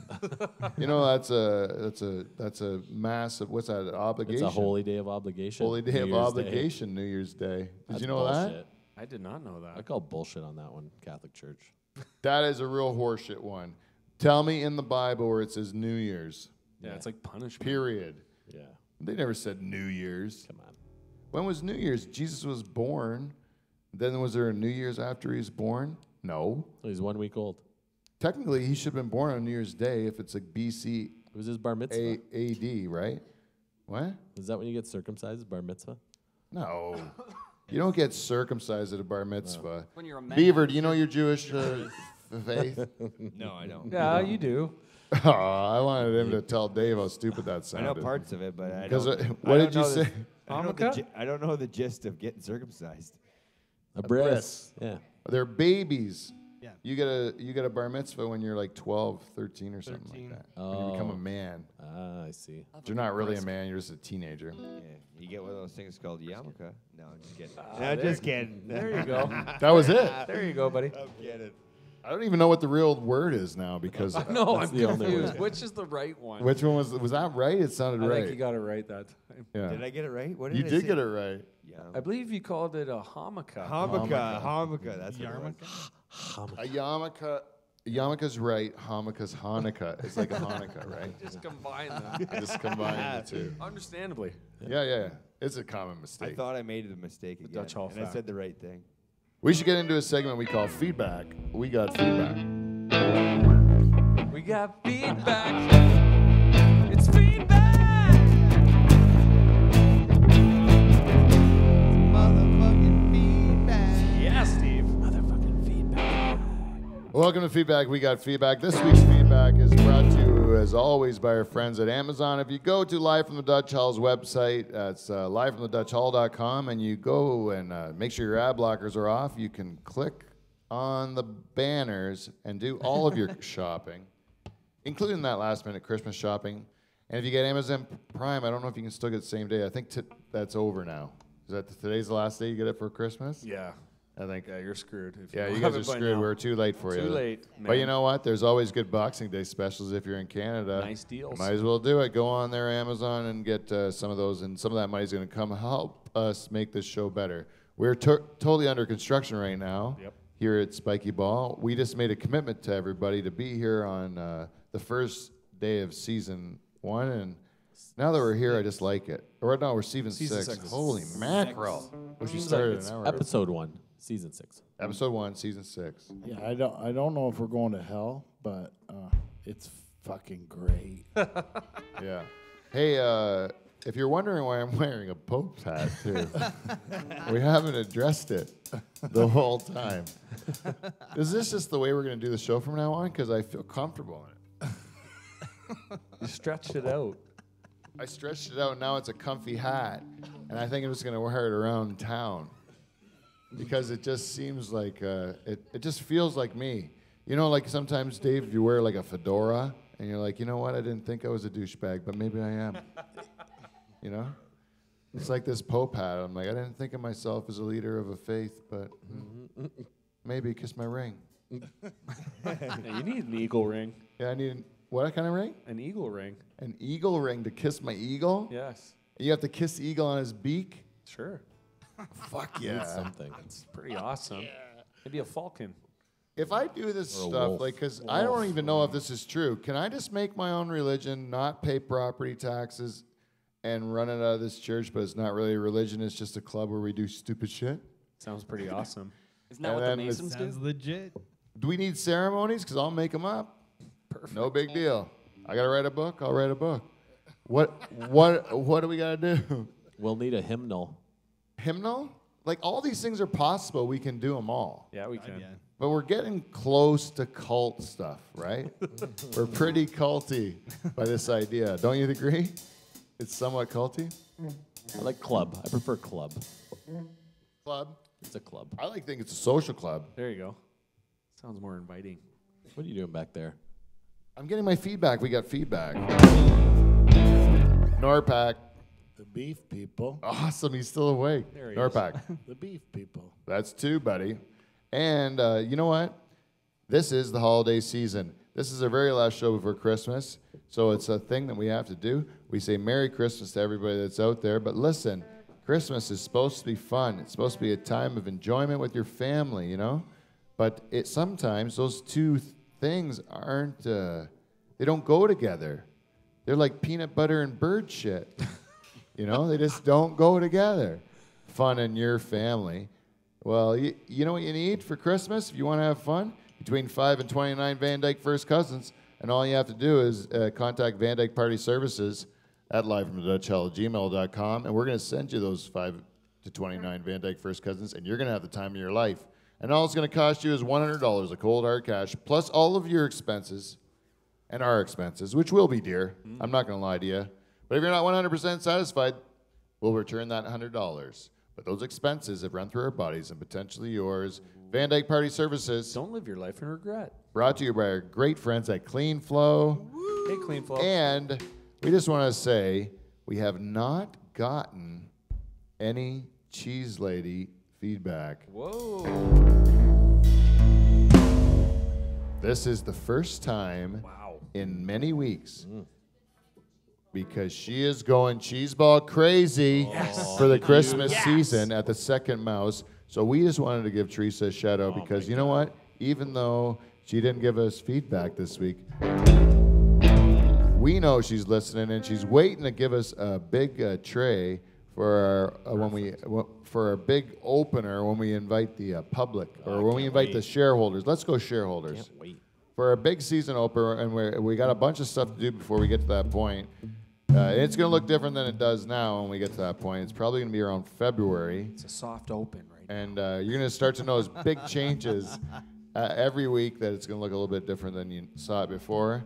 You know, that's a massive. What's that? Obligation. It's a holy day of obligation. Holy day New of Year's Day. obligation. New Year's Day. Did That's you know that? bullshit. I did not know I that. call bullshit on that one, Catholic Church. That is a real horseshit one. Tell me in the Bible where it says New Year's. Yeah, it's like punishment. Period. Yeah, They never said New Year's. come on. When was New Year's? Jesus was born. Then was there a New Year's after he was born? No. He's 1 week old. Technically, he should have been born on New Year's Day if it's like BC It was his bar mitzvah. AD, right? What? Is that when you get circumcised, bar mitzvah? No. You don't get circumcised at a bar mitzvah. When you're a man. Beaver, do you know your Jewish faith? No, I don't. Yeah, you do. Oh, I wanted him to tell Dave how stupid that I sounded. know parts of it, but I Because don't. what I did don't you know the- say? I don't know the gist of getting circumcised. A bris. bris. Yeah. They're babies. Yeah. You get a bar mitzvah when you're like 12, 13 or something 13. like that. When you become a Oh. man. Ah, I see. You're not really a man, you're just a teenager. Yeah, you get one of those things called yarmulke. No, I'm just kidding. Ah, no, there- just kidding. There you go. That was it. There you go, buddy. I'm kidding. I don't even know what the real word is now because No, That's I'm the only confused. word. Which is the right one? which one was that right? It sounded I right. think you got it right that time. yeah. Did I get it right? What did You I did say? get it right. Yeah. I believe you called it a hamaka. Hanukkah. That's what it was. A yarmulke. Yarmulke's right. Hanukkah's Hanukkah. It's like a Hanukkah, right? Just combine them. Just combine the two. Understandably. Yeah. It's a common I mistake. thought I made the mistake again, Dutch Hall and I fact. said the right thing. We should get into a segment we call feedback. We got feedback. We got feedback. It's feedback. Motherfucking feedback. Yeah, Steve. Motherfucking feedback. Welcome to Feedback. We got feedback. This week's feedback is brought to you, as always, by our friends at Amazon. If you go to Live from the Dutch Hall's website, it's livefromthedutchhall.com, and you go and make sure your ad blockers are off, you can click on the banners and do all of your shopping, including that last-minute Christmas shopping. And if you get Amazon Prime, I don't know if you can still get the same day. I think that's over now. Is that today's the last day you get it for Christmas? Yeah. I think. Yeah, you're screwed. If Yeah, don't you have guys are it by screwed. now. We're too late for you. Too late, But you man. know what? There's always good Boxing Day specials if you're in Canada. Nice deals. Might as well do it. Go on there, Amazon, and get some of those. And some of that money is going to come help us make this show better. We're totally under construction right now Yep. here at Spiky Ball. We just made a commitment to everybody to be here on the first day of season 1. And now that we're here, I just like it. Or no, we're season Season 6. six. Holy mackerel. Which we Seems like started it's an hour ago. episode 1, season 6. Episode 1, season 6. Yeah, I don't know if we're going to hell, but it's fucking great. Yeah. Hey, if you're wondering why I'm wearing a Pope's hat, too, we haven't addressed it the whole time. Is this just the way we're going to do the show from now on? Because I feel comfortable in it. You stretched it out. I stretched it out, and now it's a comfy hat. And I think I'm just going to wear it around town. Because it just seems like, it just feels like me. You know, like sometimes, Dave, you wear like a fedora, and you're like, you know what, I didn't think I was a douchebag, but maybe I am. You know? It's like this Pope hat. I'm like, I didn't think of myself as a leader of a faith, but maybe kiss my ring. Yeah, you need an eagle ring. Yeah, I need, what kind of ring? An eagle ring. An eagle ring to kiss my eagle? Yes. You have to kiss the eagle on his beak? Sure. Fuck It's something. It's pretty awesome. Maybe a falcon. If I do this Or a stuff, wolf. like, because I don't even know if this is true, can I just make my own religion, not pay property taxes, and run it out of this church, but it's not really a religion, it's just a club where we do stupid shit? Sounds pretty awesome. Isn't that And what the then it's- Masons Sounds do? legit. Do we need ceremonies? Because I'll make them up. Perfect. No big deal. I got to write a book? I'll write a book. What do we got to do? We'll need a hymnal. Hymnal? Like, all these things are possible. We can do them all. Yeah, we can. Yeah. But we're getting close to cult stuff, right? We're pretty culty by this idea. Don't you agree? It's somewhat culty. I like club. I prefer club. Club. It's a club. I like think it's a social club. There you go. Sounds more inviting. What are you doing back there? I'm getting my feedback. We got feedback. Norpac. The beef people. Awesome. He's still awake. There he Norpac. The beef people. That's 2, buddy. And you know what? This is the holiday season. This is our very last show before Christmas. So it's a thing that we have to do. We say Merry Christmas to everybody that's out there. But listen, Christmas is supposed to be fun. It's supposed to be a time of enjoyment with your family, you know? But sometimes those two things aren't, they don't go together. They're like peanut butter and bird shit. You know, they just don't go together. Fun in your family. Well, you know what you need for Christmas if you want to have fun? Between 5 and 29 Van Dyke First Cousins. And all you have to do is contact Van Dyke Party Services at livefromthedutchhall@gmail.com. And we're going to send you those 5 to 29 Van Dyke First Cousins, and you're going to have the time of your life. And all it's going to cost you is $100 of cold hard cash, plus all of your expenses and our expenses, which will be dear. I'm not going to lie to you. But if you're not 100% satisfied, we'll return that $100. But those expenses have run through our bodies and potentially yours. Van Dyke Party Services, Don't live your life in regret. brought to you by our great friends at Clean Flow. Hey, Clean Flow. And we just want to say we have not gotten any cheese lady feedback. Whoa. This is the first time in many weeks because she is going cheeseball crazy for the Christmas season at the Second Mouse. So we just wanted to give Teresa a shout out because you know what? Even though she didn't give us feedback this week, we know she's listening and she's waiting to give us a big tray for our for our big opener when we invite the public or when we invite the shareholders. Let's go shareholders. Can't wait. For our big season opener, and we got a bunch of stuff to do before we get to that point. It's going to look different than it does now when we get to that point. It's probably going to be around February. It's a soft open right now. And you're going to start to notice big changes every week that it's going to look a little bit different than you saw it before.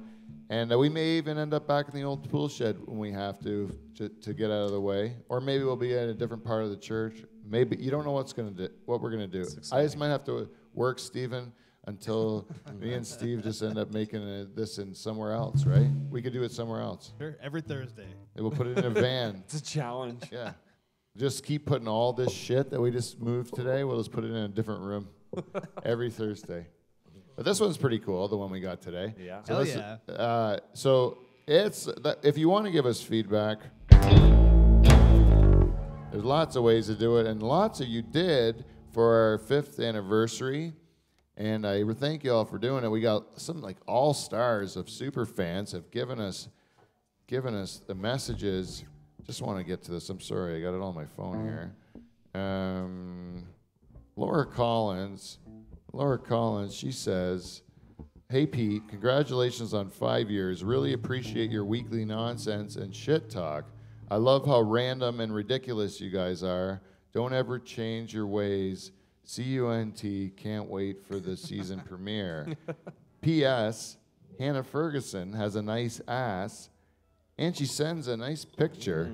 And we may even end up back in the old tool shed when we have to get out of the way. Or maybe we'll be at a different part of the church. Maybe you don't know what we're going to do. I just might have to work Stephen until me and Steve just end up making this in somewhere else, right? We could do it somewhere else. Sure, every Thursday. And we'll put it in a van. It's a challenge. Yeah. Just keep putting all this shit that we just moved today. We'll just put it in a different room every Thursday. But this one's pretty cool, the one we got today. Yeah. So Hell this- yeah. so it's if you want to give us feedback, there's lots of ways to do it, and lots of you did for our 5th anniversary. And I thank you all for doing it. We got some like all stars of super fans have given us the messages. Just want to get to this. I'm sorry, I got it on my phone here. Laura Collins, she says, "Hey Pete, congratulations on 5 years. Really appreciate your weekly nonsense and shit talk. I love how random and ridiculous you guys are. Don't ever change your ways. CUNT, can't wait for the season premiere. P.S. Hannah Ferguson has a nice ass, and she sends a nice picture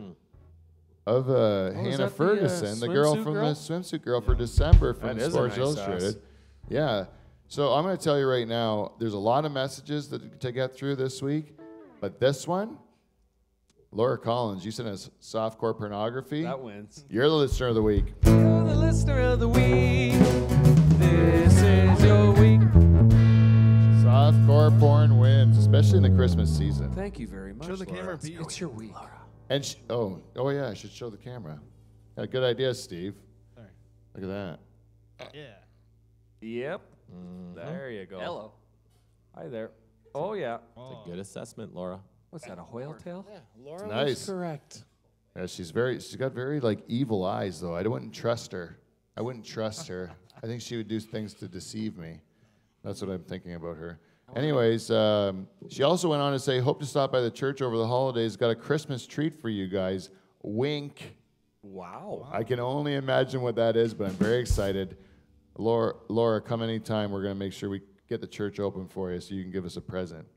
of is Hannah that the, Ferguson, the girl swimsuit from girl? the swimsuit girl for December from That is a Sports nice Illustrated. ass. Yeah. So I'm going to tell you right now, there's a lot of messages to get through this week, but this one, Laura Collins, you sent us softcore pornography. That wins. You're the listener of the week. You're the listener of the week. This is your week. Softcore porn wins, especially in the Christmas season. Thank you very much. Show the camera, Laura. Pete. It's your week. And oh yeah, I should show the camera. Yeah, good idea, Steve. Sorry. Look at that. Yeah. Yep. There you go. Hello. Hi there. Oh, yeah. Oh. Good assessment, Laura. What's that, a whale tail? Laura Nice. was correct. Yeah, she's got very like evil eyes though. I wouldn't trust her. I think she would do things to deceive me. That's what I'm thinking about her. Anyways, she also went on to say, hope to stop by the church over the holidays. Got a Christmas treat for you guys. Wink. Wow. I can only imagine what that is, but I'm very excited. Laura, come anytime. We're going to make sure we get the church open for you so you can give us a present.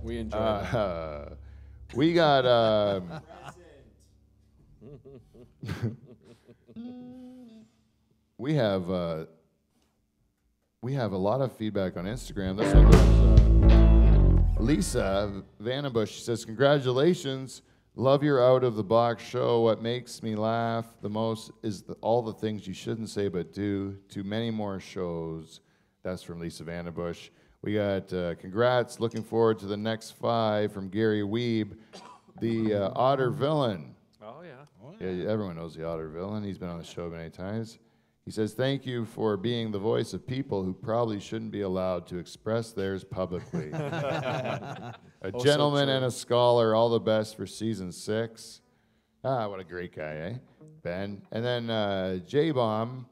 We enjoy that. We got... we have a lot of feedback on Instagram. This one goes, Lisa Vandenbush, she says, congratulations. Love your out-of-the-box show. What makes me laugh the most is all the things you shouldn't say but do. Too many more shows. That's from Lisa Vandenbush. We got congrats. Looking forward to the next 5 from Gary Weeb, the Otter Villain. Oh, yeah. Yeah, everyone knows the Otter Villain. He's been on the show many times. He says, thank you for being the voice of people who probably shouldn't be allowed to express theirs publicly. A gentleman and a scholar, all the best for season 6. Ah, what a great guy, eh? Ben. And then J-Bomb,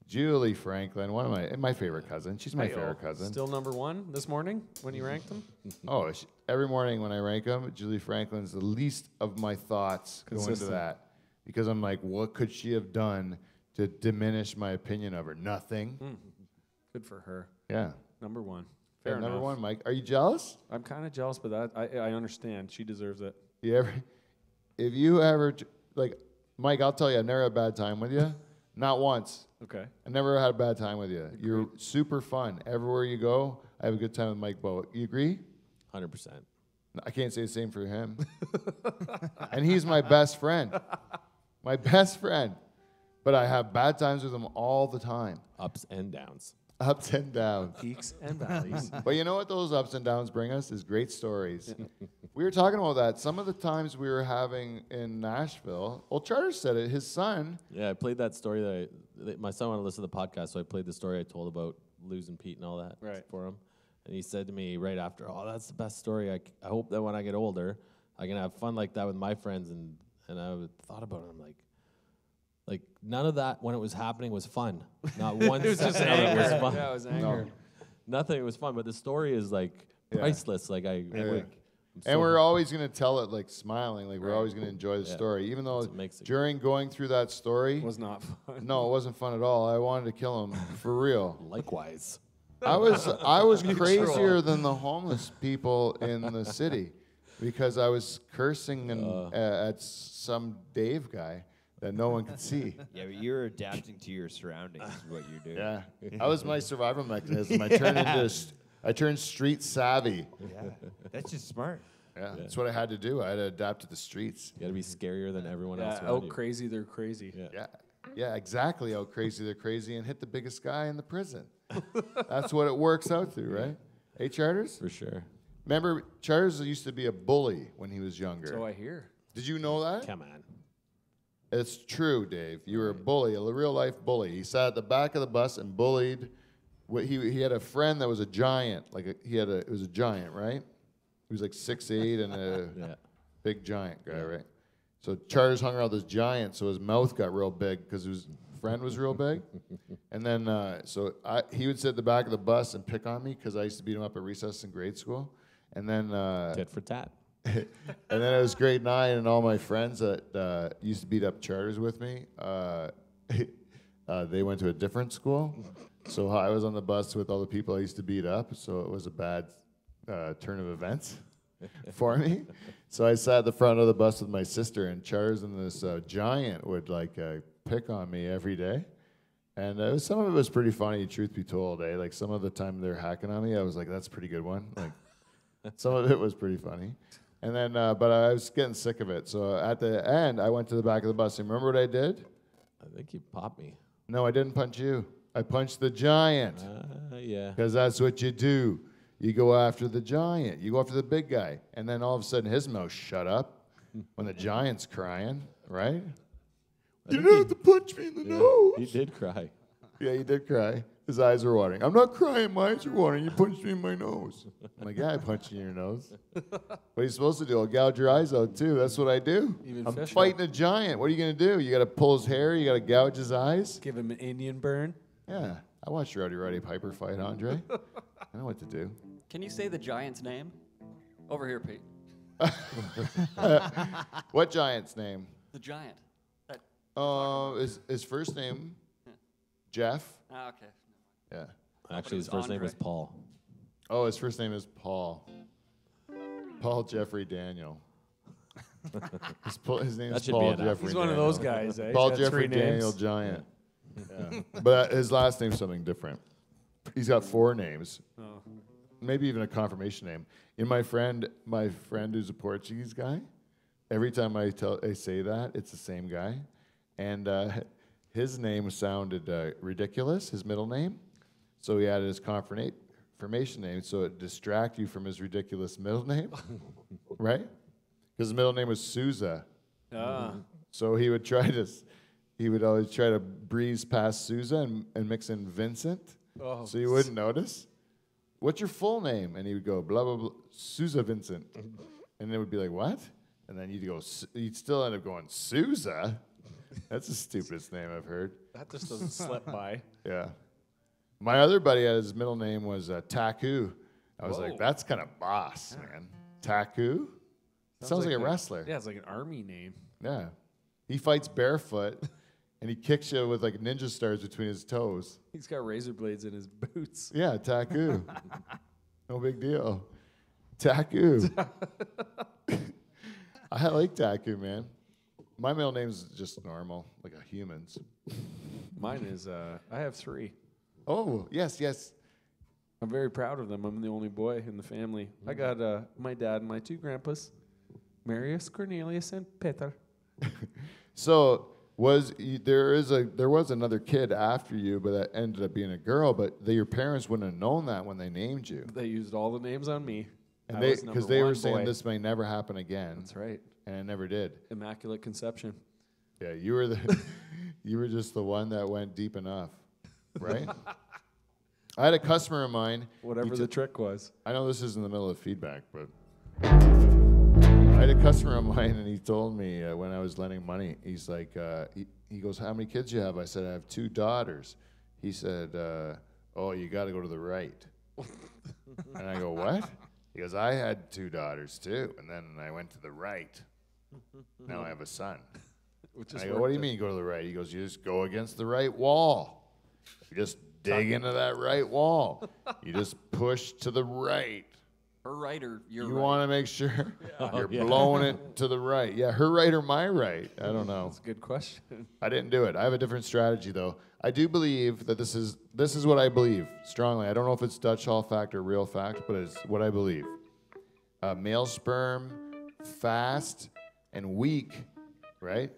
Julie Franklin, one of my favorite cousin. She's my favorite cousin. Still number 1 this morning when you ranked them? Oh, every morning when I rank them, Julie Franklin's the least of my thoughts go into Consistent. that. because I'm like, what could she have done to diminish my opinion of her? Nothing. Good for her. Yeah. Number one. Yeah, Fair number enough. one, Mike. Are you jealous? I'm kind of jealous, but that I understand. She deserves it. You ever, if you ever, like, Mike, I'll tell you, I never had a bad time with you. Not once. Okay. I never had a bad time with you. You're super fun. Everywhere you go, I have a good time with Mike Bow. You agree? 100%. I can't say the same for him. And he's my best friend. My best friend. But I have bad times with him all the time. Ups and downs. Ups and downs. Peaks and valleys. But you know what those ups and downs bring us is great stories. We were talking about that. Some of the times we were having in Nashville, well, Charter said it, his son. Yeah, I played that story that my son wanted to listen to the podcast, so I played the story I told about losing Pete and all that for him. And he said to me right after, "Oh, that's the best story. I hope that when I get older, I can have fun like that with my friends." And I thought about it. I'm like none of that when it was happening was fun. Not one second of it was fun. Yeah, it was anger. Nothing. It was fun, but the story is like priceless. Like I'm so And we're always going to tell it like smiling, like we're always going to enjoy the story, even though That's what makes it during going through that story, It was not fun. no, it wasn't fun at all. I wanted to kill him for real. likewise. I was crazier than the homeless people in the city because I was cursing at some Dave guy that no one could see. Yeah, but you're adapting to your surroundings is what you're doing. Yeah, that was my survival mechanism. I turned street savvy. Yeah. That's just smart. Yeah, that's what I had to do. I had to adapt to the streets. You got to be scarier than everyone else Yeah, around out you. crazy, they're crazy. Yeah. Yeah, exactly. How crazy they're crazy and hit the biggest guy in the prison. That's what it works out to, right? Hey, Charters? For sure. Remember, Charters used to be a bully when he was younger. So I hear. Did you know that? Come on. It's true, Dave. You were a bully, a real-life bully. He sat at the back of the bus and bullied. He had a friend that was a giant. It was a giant, right? He was like 6'8" and a big giant guy, right? So Charters hung around this giant, so his mouth got real big because his friend was real big. And then, he would sit at the back of the bus and pick on me because I used to beat him up at recess in grade school. And then, Tit for tat. and then it was grade 9, and all my friends that used to beat up Charters with me, they went to a different school. So I was on the bus with all the people I used to beat up. So it was a bad turn of events for me. So I sat at the front of the bus with my sister, and Charters and this giant would pick on me every day. And some of it was pretty funny, truth be told. Like some of the time they're hacking on me, I was like, that's a pretty good one. Like some of it was pretty funny. And then, but I was getting sick of it. So at the end, I went to the back of the bus. And remember what I did? I think you popped me. No, I didn't punch you. I punched the giant. Yeah. Because that's what you do. You go after the giant. You go after the big guy. And then all of a sudden his mouth shut up when the giant's crying, right? You didn't have to punch me in the nose. He did cry. Yeah, he did cry. His eyes were watering. I'm not crying. My eyes are watering. You punched me in my nose. I'm like, yeah, I punched you in your nose. What are you supposed to do? I'll gouge your eyes out, too. That's what I do. Even I'm fish fighting a giant. What are you going to do? You got to pull his hair? You got to gouge his eyes? Give him an Indian burn. Yeah. I watched Roddy Piper fight Andre. I know what to do. Can you say the giant's name? Over here, Pete. What giant's name? The giant. His first name, Jeff. Ah, okay. Yeah. Actually, his it was first name Andre. was Paul. Oh, his first name is Paul. Paul Jeffrey Daniel. His name That is should be Paul enough. Jeffrey He's one of Daniel. those guys, eh? He's Paul got Jeffrey 3 names. Daniel Giant. Yeah. But his last name's something different. He's got 4 names. Oh. Maybe even a confirmation name. In my friend who's a Portuguese guy, every time I say that, it's the same guy. And his name sounded ridiculous, his middle name. So he added his confirmation name so it distract you from his ridiculous middle name, right? Because his middle name was Souza. Ah. So he would always try to breeze past Souza and mix in Vincent, Oh. so you wouldn't notice. What's your full name? And he would go, blah, blah, blah, Souza Vincent. And it would be like, what? And then you'd still end up going, Souza? That's the stupidest name I've heard. That just doesn't slip by. Yeah. My other buddy, his middle name was Taku. I was like, that's kind of boss, man. Taku? Sounds like a wrestler. Yeah, it's like an army name. Yeah. He fights barefoot, and he kicks you with like ninja stars between his toes. He's got razor blades in his boots. Yeah, Taku. No big deal. Taku. I like Taku, man. My middle name's just normal, like a human's. Mine is, I have 3. Oh, yes. I'm very proud of them. I'm the only boy in the family. I got my dad and my 2 grandpas, Marius, Cornelius, and Peter. So there was another kid after you, but that ended up being a girl. But your parents wouldn't have known that when they named you, They used all the names on me. and I they was because number they were one saying boy. this may never happen again, That's right. and it never did. Immaculate conception. Yeah, you were just the one that went deep enough, right? I had a customer of mine. Whatever the trick was. I know this is in the middle of feedback, but I had a customer of mine, and he told me when I was lending money, he's like, he goes, "How many kids you have?" I said, "I have 2 daughters." He said, "Oh, you got to go to the right." And I go, "What?" He goes, "I had 2 daughters too, and then I went to the right. Now I have a son." Which I go, "What do you mean go to the right?" He goes, "You just go against the right wall. You just dig into that right wall. You just push to the right. Her right or your You right? want to make sure you're blowing it to the right. Yeah, her right or my right? I don't know. That's a good question. I didn't do it. I have a different strategy, though. I do believe that this is what I believe strongly. I don't know if it's Dutch Hall fact or real fact, but it's what I believe. Male sperm, fast and weak, right?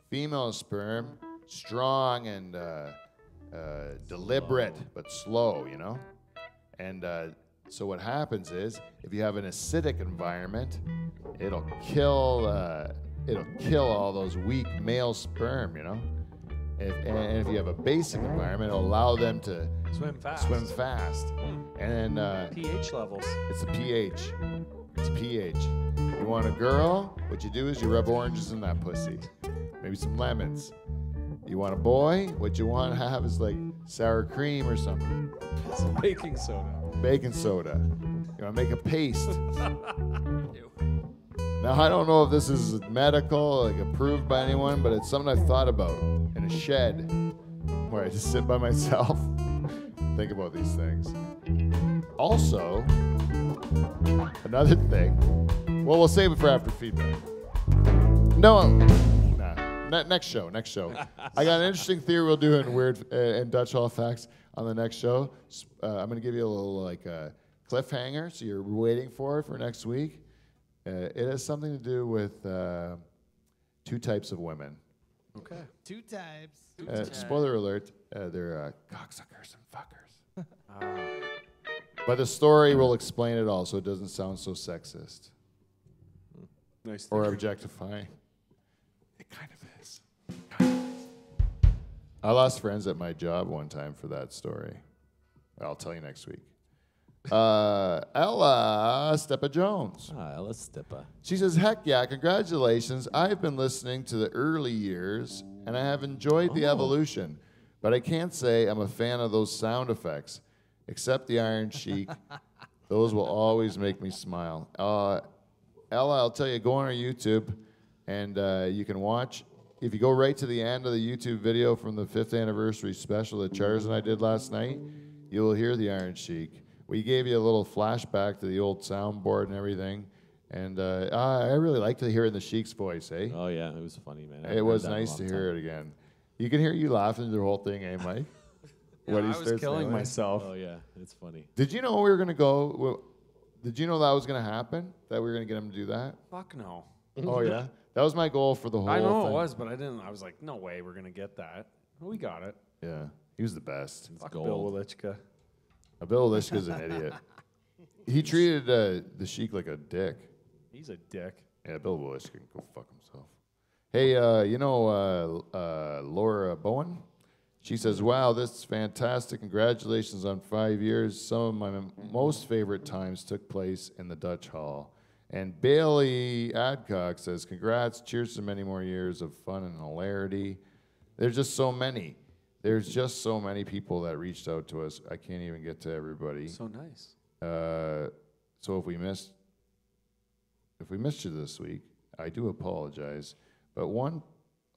Female sperm, strong and deliberate but slow, you know? And so what happens is, if you have an acidic environment, it'll kill all those weak male sperm, you know? And if you have a basic environment, it'll allow them to Swim fast. swim fast. And then pH levels. it's a pH. It's pH. You want a girl? What you do is you rub oranges in that pussy. Maybe some lemons. You want a boy? What you want to have is like sour cream or something. Some baking soda. Baking soda. You want to make a paste. Now, I don't know if this is medical, like approved by anyone, but it's something I've thought about in a shed where I just sit by myself, think about these things. Also, another thing, well, we'll save it for after feedback. Next show. I got an interesting theory we'll do in weird in Dutch Hall Facts on the next show. I'm going to give you a little like cliffhanger, so you're waiting for it for next week. It has something to do with 2 types of women. Okay. 2 types. Spoiler alert, they're cocksuckers and fuckers. But the story will explain it all, so it doesn't sound so sexist Nice. or theory. objectifying. It kind of is. I lost friends at my job one time for that story. I'll tell you next week. Ella Steppa Jones. Ella Steppa. She says, "Heck yeah, congratulations. I've been listening to the early years, and I have enjoyed the evolution. But I can't say I'm a fan of those sound effects, except the Iron Sheik. Those will always make me smile." Ella, I'll tell you, go on our YouTube, and you can watch. If you go right to the end of the YouTube video from the 5th anniversary special that Charles and I did last night, you'll hear the Iron Sheik. We gave you a little flashback to the old soundboard and everything. And I really like to hear it in the Sheik's voice, eh? Oh yeah, it was funny, man. It was nice to hear it again. You can hear you laughing through the whole thing, eh, Mike? Yeah, I was killing myself. Oh yeah, it's funny. Did you know we were going to go? Did you know that was going to happen? That we were going to get him to do that? Fuck no. Oh, yeah? That was my goal for the whole I know thing. it was, but I didn't. I was like, no way, we're gonna get that. We got it. Yeah. He was the best. Fuck gold. Bill Welichka. Bill Lishka's an idiot. He treated the Sheik like a dick. He's a dick. Yeah, Bill Lishka can go fuck himself. Hey, Laura Bowen? She says, "Wow, this is fantastic. Congratulations on 5 years. Some of my most favorite times took place in the Dutch Hall." And Bailey Adcock says, "Congrats. Cheers to many more years of fun and hilarity." There's just so many. There's just so many people that reached out to us. I can't even get to everybody. So nice. So if we missed you this week, I do apologize. But one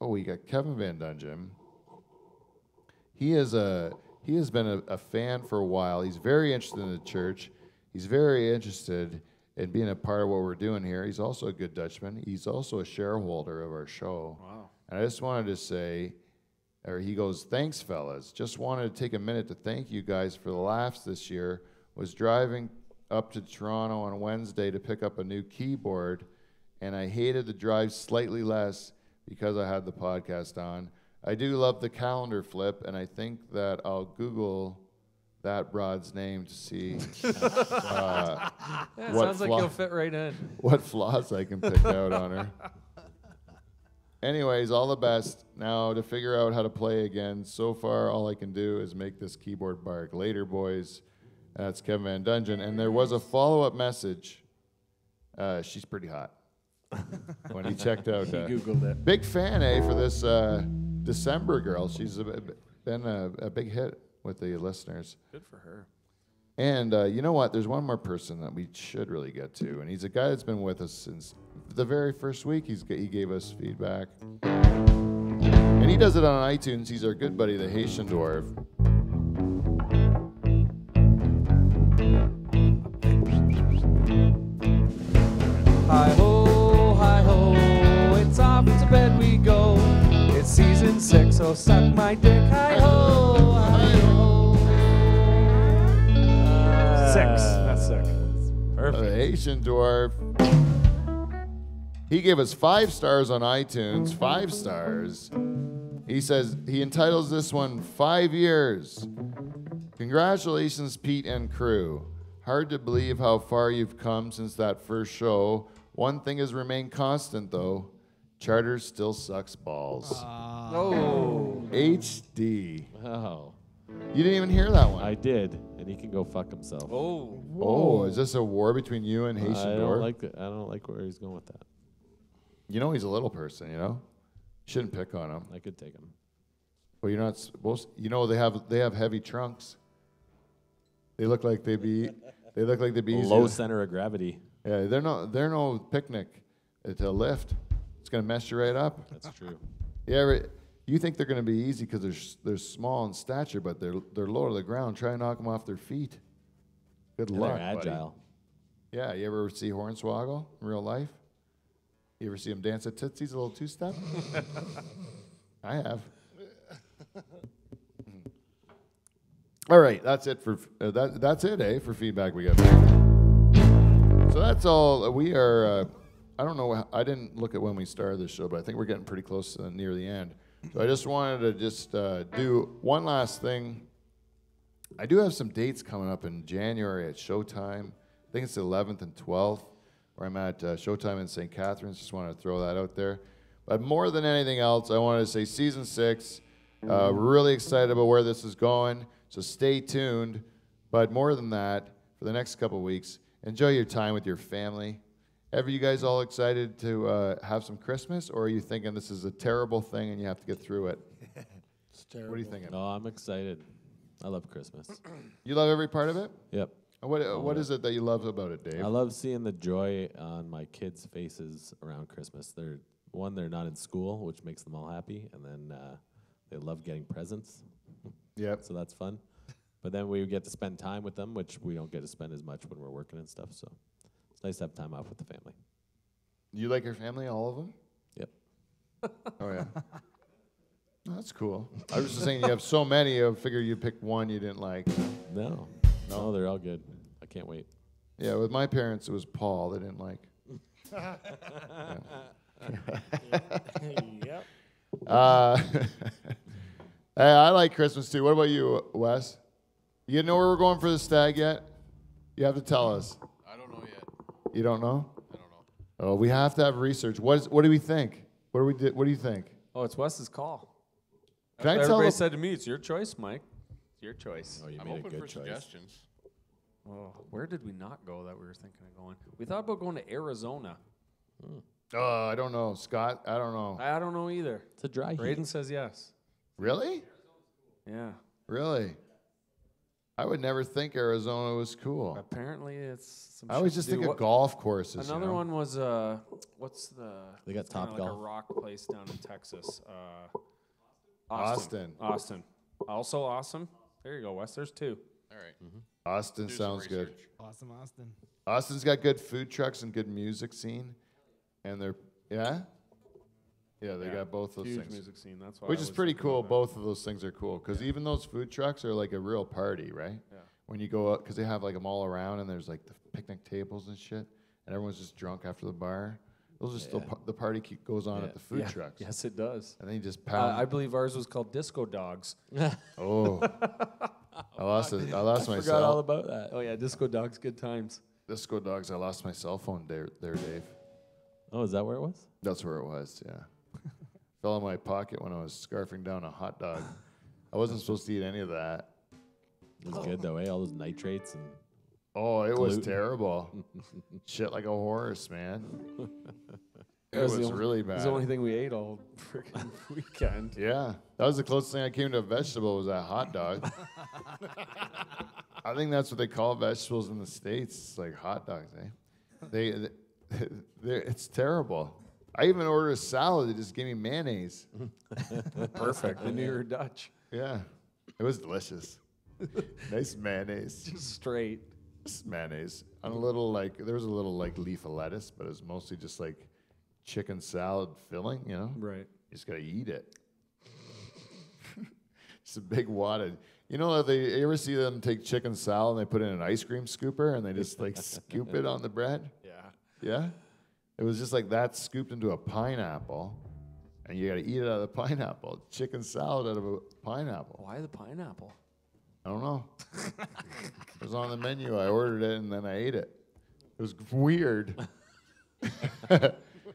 we got Kevin Van Dungeon. He has been a fan for a while. He's very interested in the church. He's very interested in being a part of what we're doing here. He's also a good Dutchman. He's also a shareholder of our show. Wow. And I just wanted to say, or he goes, thanks, fellas. Just wanted to take a minute to thank you guys for the laughs this year. Was driving up to Toronto on Wednesday to pick up a new keyboard, and I hated the drive slightly less because I had the podcast on. I do love the calendar flip, and I think that I'll Google that broad's name to see Sounds like you'll fit right in. what flaws I can pick out on her. Anyways, all the best. Now to figure out how to play again. So far, all I can do is make this keyboard bark. Later, boys. That's Kevin Van Dungeon. And there was a follow-up message. She's pretty hot. When he checked out. He Googled it. Big fan, for this December girl. She's been a big hit with the listeners. Good for her. And you know what? There's one more person that we should really get to, and he's a guy that's been with us since the very first week. He gave us feedback, and he does it on iTunes. He's our good buddy, the Haitian Dwarf. Hi ho, it's off to bed we go. It's season 6, so suck my dick. Hi ho, hi ho. 6. That's sick. Perfect. The Haitian Dwarf. He gave us 5 stars on iTunes. 5 stars. He says he entitles this one 5 years. Congratulations, Pete and crew. Hard to believe how far you've come since that first show. One thing has remained constant, though. Charter still sucks balls. Oh. HD. Oh, You didn't even hear that one. I did, and he can go fuck himself. Oh. Oh, is this a war between you and Haitian I Dwarf? don't like it. I don't like where he's going with that. You know he's a little person, you know? Shouldn't pick on him. I could take him. Well, you're not supposed. You know they have heavy trunks. They look like they'd be. They look like they'd be easy Low to- center of gravity. Yeah, they're no picnic to lift. It's gonna mess you right up. That's true. Yeah, you think they're gonna be easy because they're small in stature, but they're low to the ground. Try and knock them off their feet. Good And luck, they're buddy. agile. Yeah, you ever see Hornswoggle in real life? You ever see him dance at Tootsie's, a little two-step? I have. All right, that's it for that's it, for feedback we got. So that's all. We are. I don't know. I didn't look at when we started this show, but I think we're getting pretty close to near the end. So I just wanted to do one last thing. I do have some dates coming up in January at Showtime. I think it's the 11th and 12th, where I'm at Showtime in St. Catharines. Just wanted to throw that out there. But more than anything else, I wanted to say season 6. We're really excited about where this is going, so stay tuned. But more than that, for the next couple of weeks, enjoy your time with your family. Ever you guys all excited to have some Christmas, or are you thinking this is a terrible thing and you have to get through it? It's terrible. What are you thinking? No, I'm excited. I love Christmas. You love every part of it? Yep. What is it that you love about it, Dave? I love seeing the joy on my kids' faces around Christmas. They're not in school, which makes them all happy, and then they love getting presents. Yep. So that's fun. But then we get to spend time with them, which we don't get to spend as much when we're working and stuff. So it's nice to have time off with the family. You like your family, all of them? Yep. Oh, yeah. Oh, that's cool. I was just saying you have so many, I figured you'd pick one you didn't like. No, they're all good. I can't wait. Yeah, with my parents, it was Paul they didn't like. Yep. Hey, I like Christmas too. What about you, Wes? You know where we're going for the stag yet? You have to tell us. I don't know yet. You don't know? I don't know. Oh, we have to have research. What do we think? What do you think? Oh, it's Wes's call. Can I tell Everybody the- said to me, it's your choice, Mike. It's your choice. Oh, you I'm made a open good for choice. suggestions. Oh, where did we not go that we were thinking of going? We thought about going to Arizona. Oh, I don't know. Scott, I don't know. I don't know either. It's a dry heat. Braden says yes. Really? Yeah. Really? I would never think Arizona was cool. Apparently, it's. Some I always shit just to do. think of What- golf courses. Another you know? one was what's the? They got it's kinda Top like Golf. a rock place down in Texas. Austin. Austin. Also awesome. There you go, Wes. There's two. All right. Austin Do some sounds good. research. Awesome, Austin. Austin's got good food trucks and good music scene, and they're yeah, they got both those Huge things, music scene. That's why. which I is was pretty thinking cool. of that. Both of those things are cool because even those food trucks are like a real party, right? Yeah. When you go out, because they have like them all around, and there's like the picnic tables and shit, and everyone's just drunk after the bar. Those are still the party goes on at the food Yeah. trucks, Yes, it does. and then you just pound. I believe ours was called Disco Dogs. Oh, I lost it. I lost my Forgot all cell. about that. Oh yeah, Disco Dogs, good times. Disco Dogs. I lost my cell phone there, Dave. Oh, is that where it was? That's where it was. Yeah, fell in my pocket when I was scarfing down a hot dog. I wasn't supposed to eat any of that. It was good though, eh? All those nitrates and Oh, it was Gluten. terrible. Shit like a horse, man. It That was the only- really It was bad. the only thing we ate all freaking weekend. Yeah, that was the closest thing I came to a vegetable was that hot dog. I think that's what they call vegetables in the States. It's like hot dogs, eh? It's terrible. I even ordered a salad that just gave me mayonnaise. Perfect. The New York Dutch. Yeah, it was delicious. Nice mayonnaise. Just straight. Just mayonnaise. On a little there was a little leaf of lettuce, but it was mostly just like chicken salad filling, you know? Right. You just gotta eat it. Just a big wad. You know, you ever see them take chicken salad and they put it in an ice cream scooper and they just like scoop it on the bread? Yeah. Yeah? It was just like that scooped into a pineapple, and you gotta eat it out of the pineapple. Chicken salad out of a pineapple. Why the pineapple? I don't know. It was on the menu. I ordered it and then I ate it. It was weird.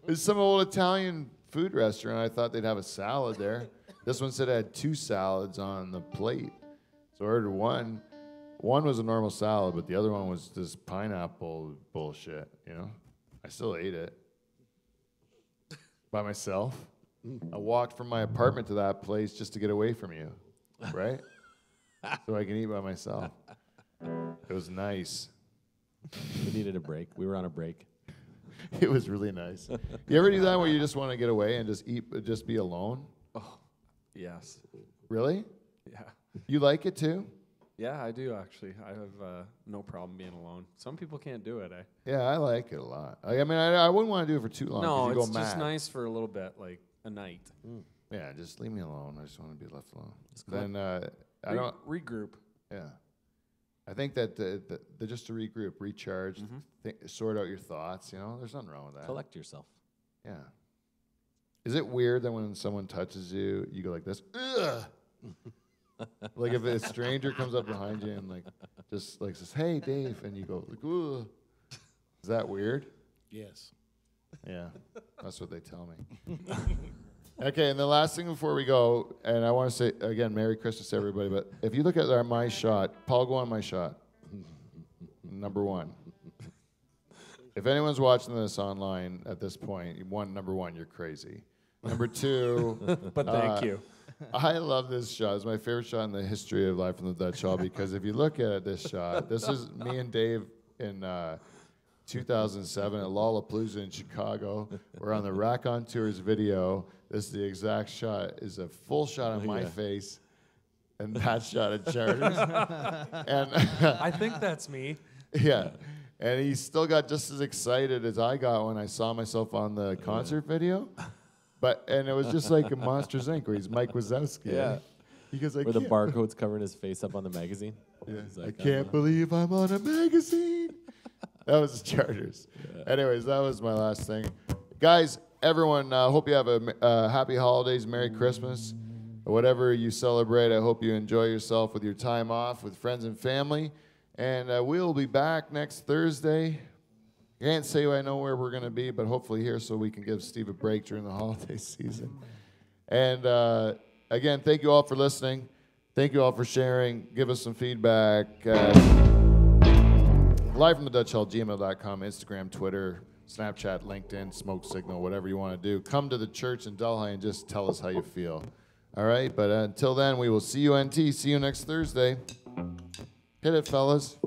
It's some old Italian food restaurant. I thought they'd have a salad there. This one said it had 2 salads on the plate. So I ordered one. One was a normal salad, but the other one was this pineapple bullshit, you know? I still ate it. By myself. I walked from my apartment to that place just to get away from you, right? So I can eat by myself. It was nice. we needed a break. We were on a break. It was really nice. You ever do that where you just want to get away and just be alone? Yes. Really? Yeah. You like it too? Yeah, I do actually. I have no problem being alone. Some people can't do it, eh? Yeah, I like it a lot. I mean, I wouldn't want to do it for too long. 'cause No, you it's go just mad. nice for a little bit, like a night. Yeah, just leave me alone. I just want to be left alone. Just collect- Then I don't. Regroup. Yeah, I think that the just to regroup, recharge, sort out your thoughts. You know, there's nothing wrong with that. Collect yourself. Yeah. Is it weird that when someone touches you, you go like this? Ugh. Like if a stranger comes up behind you and just says, "Hey, Dave," and you go like, "Ugh." Is that weird? Yes. Yeah, that's what they tell me. Okay, and the last thing before we go, and I want to say again, Merry Christmas, everybody. But if you look at my shot, Paul, go on my shot. Number 1. If anyone's watching this online at this point, number one, you're crazy. Number 2, But thank you. I love this shot. It's my favorite shot in the history of Life from the Dutch Hall because if you look at this shot, this is me and Dave in 2007 at Lollapalooza in Chicago. We're on the Rack on Tours video. This is the exact shot. Is a full shot of my face, and that shot at Charters. And I think that's me. yeah, and he still got just as excited as I got when I saw myself on the concert video. And it was just like a Monsters Inc. where he's Mike Wazowski. Yeah. He goes, I Where the can't- barcode's covering his face up on the magazine. Yeah. He's I like, can't believe I'm on a magazine. That was Charters. Anyways, that was my last thing. Guys, everyone, hope you have a happy holidays, Merry Christmas. Whatever you celebrate, I hope you enjoy yourself with your time off with friends and family. And we'll be back next Thursday. I can't say I know where we're going to be, but hopefully here so we can give Steve a break during the holiday season. And again, thank you all for listening. Thank you all for sharing. Give us some feedback. Live from the Dutch Hall, gmail.com, Instagram, Twitter, Snapchat, LinkedIn, Smoke Signal, whatever you want to do. Come to the church in Delhi and just tell us how you feel. All right? But until then, we will see you, NT. See you next Thursday. Hit it, fellas.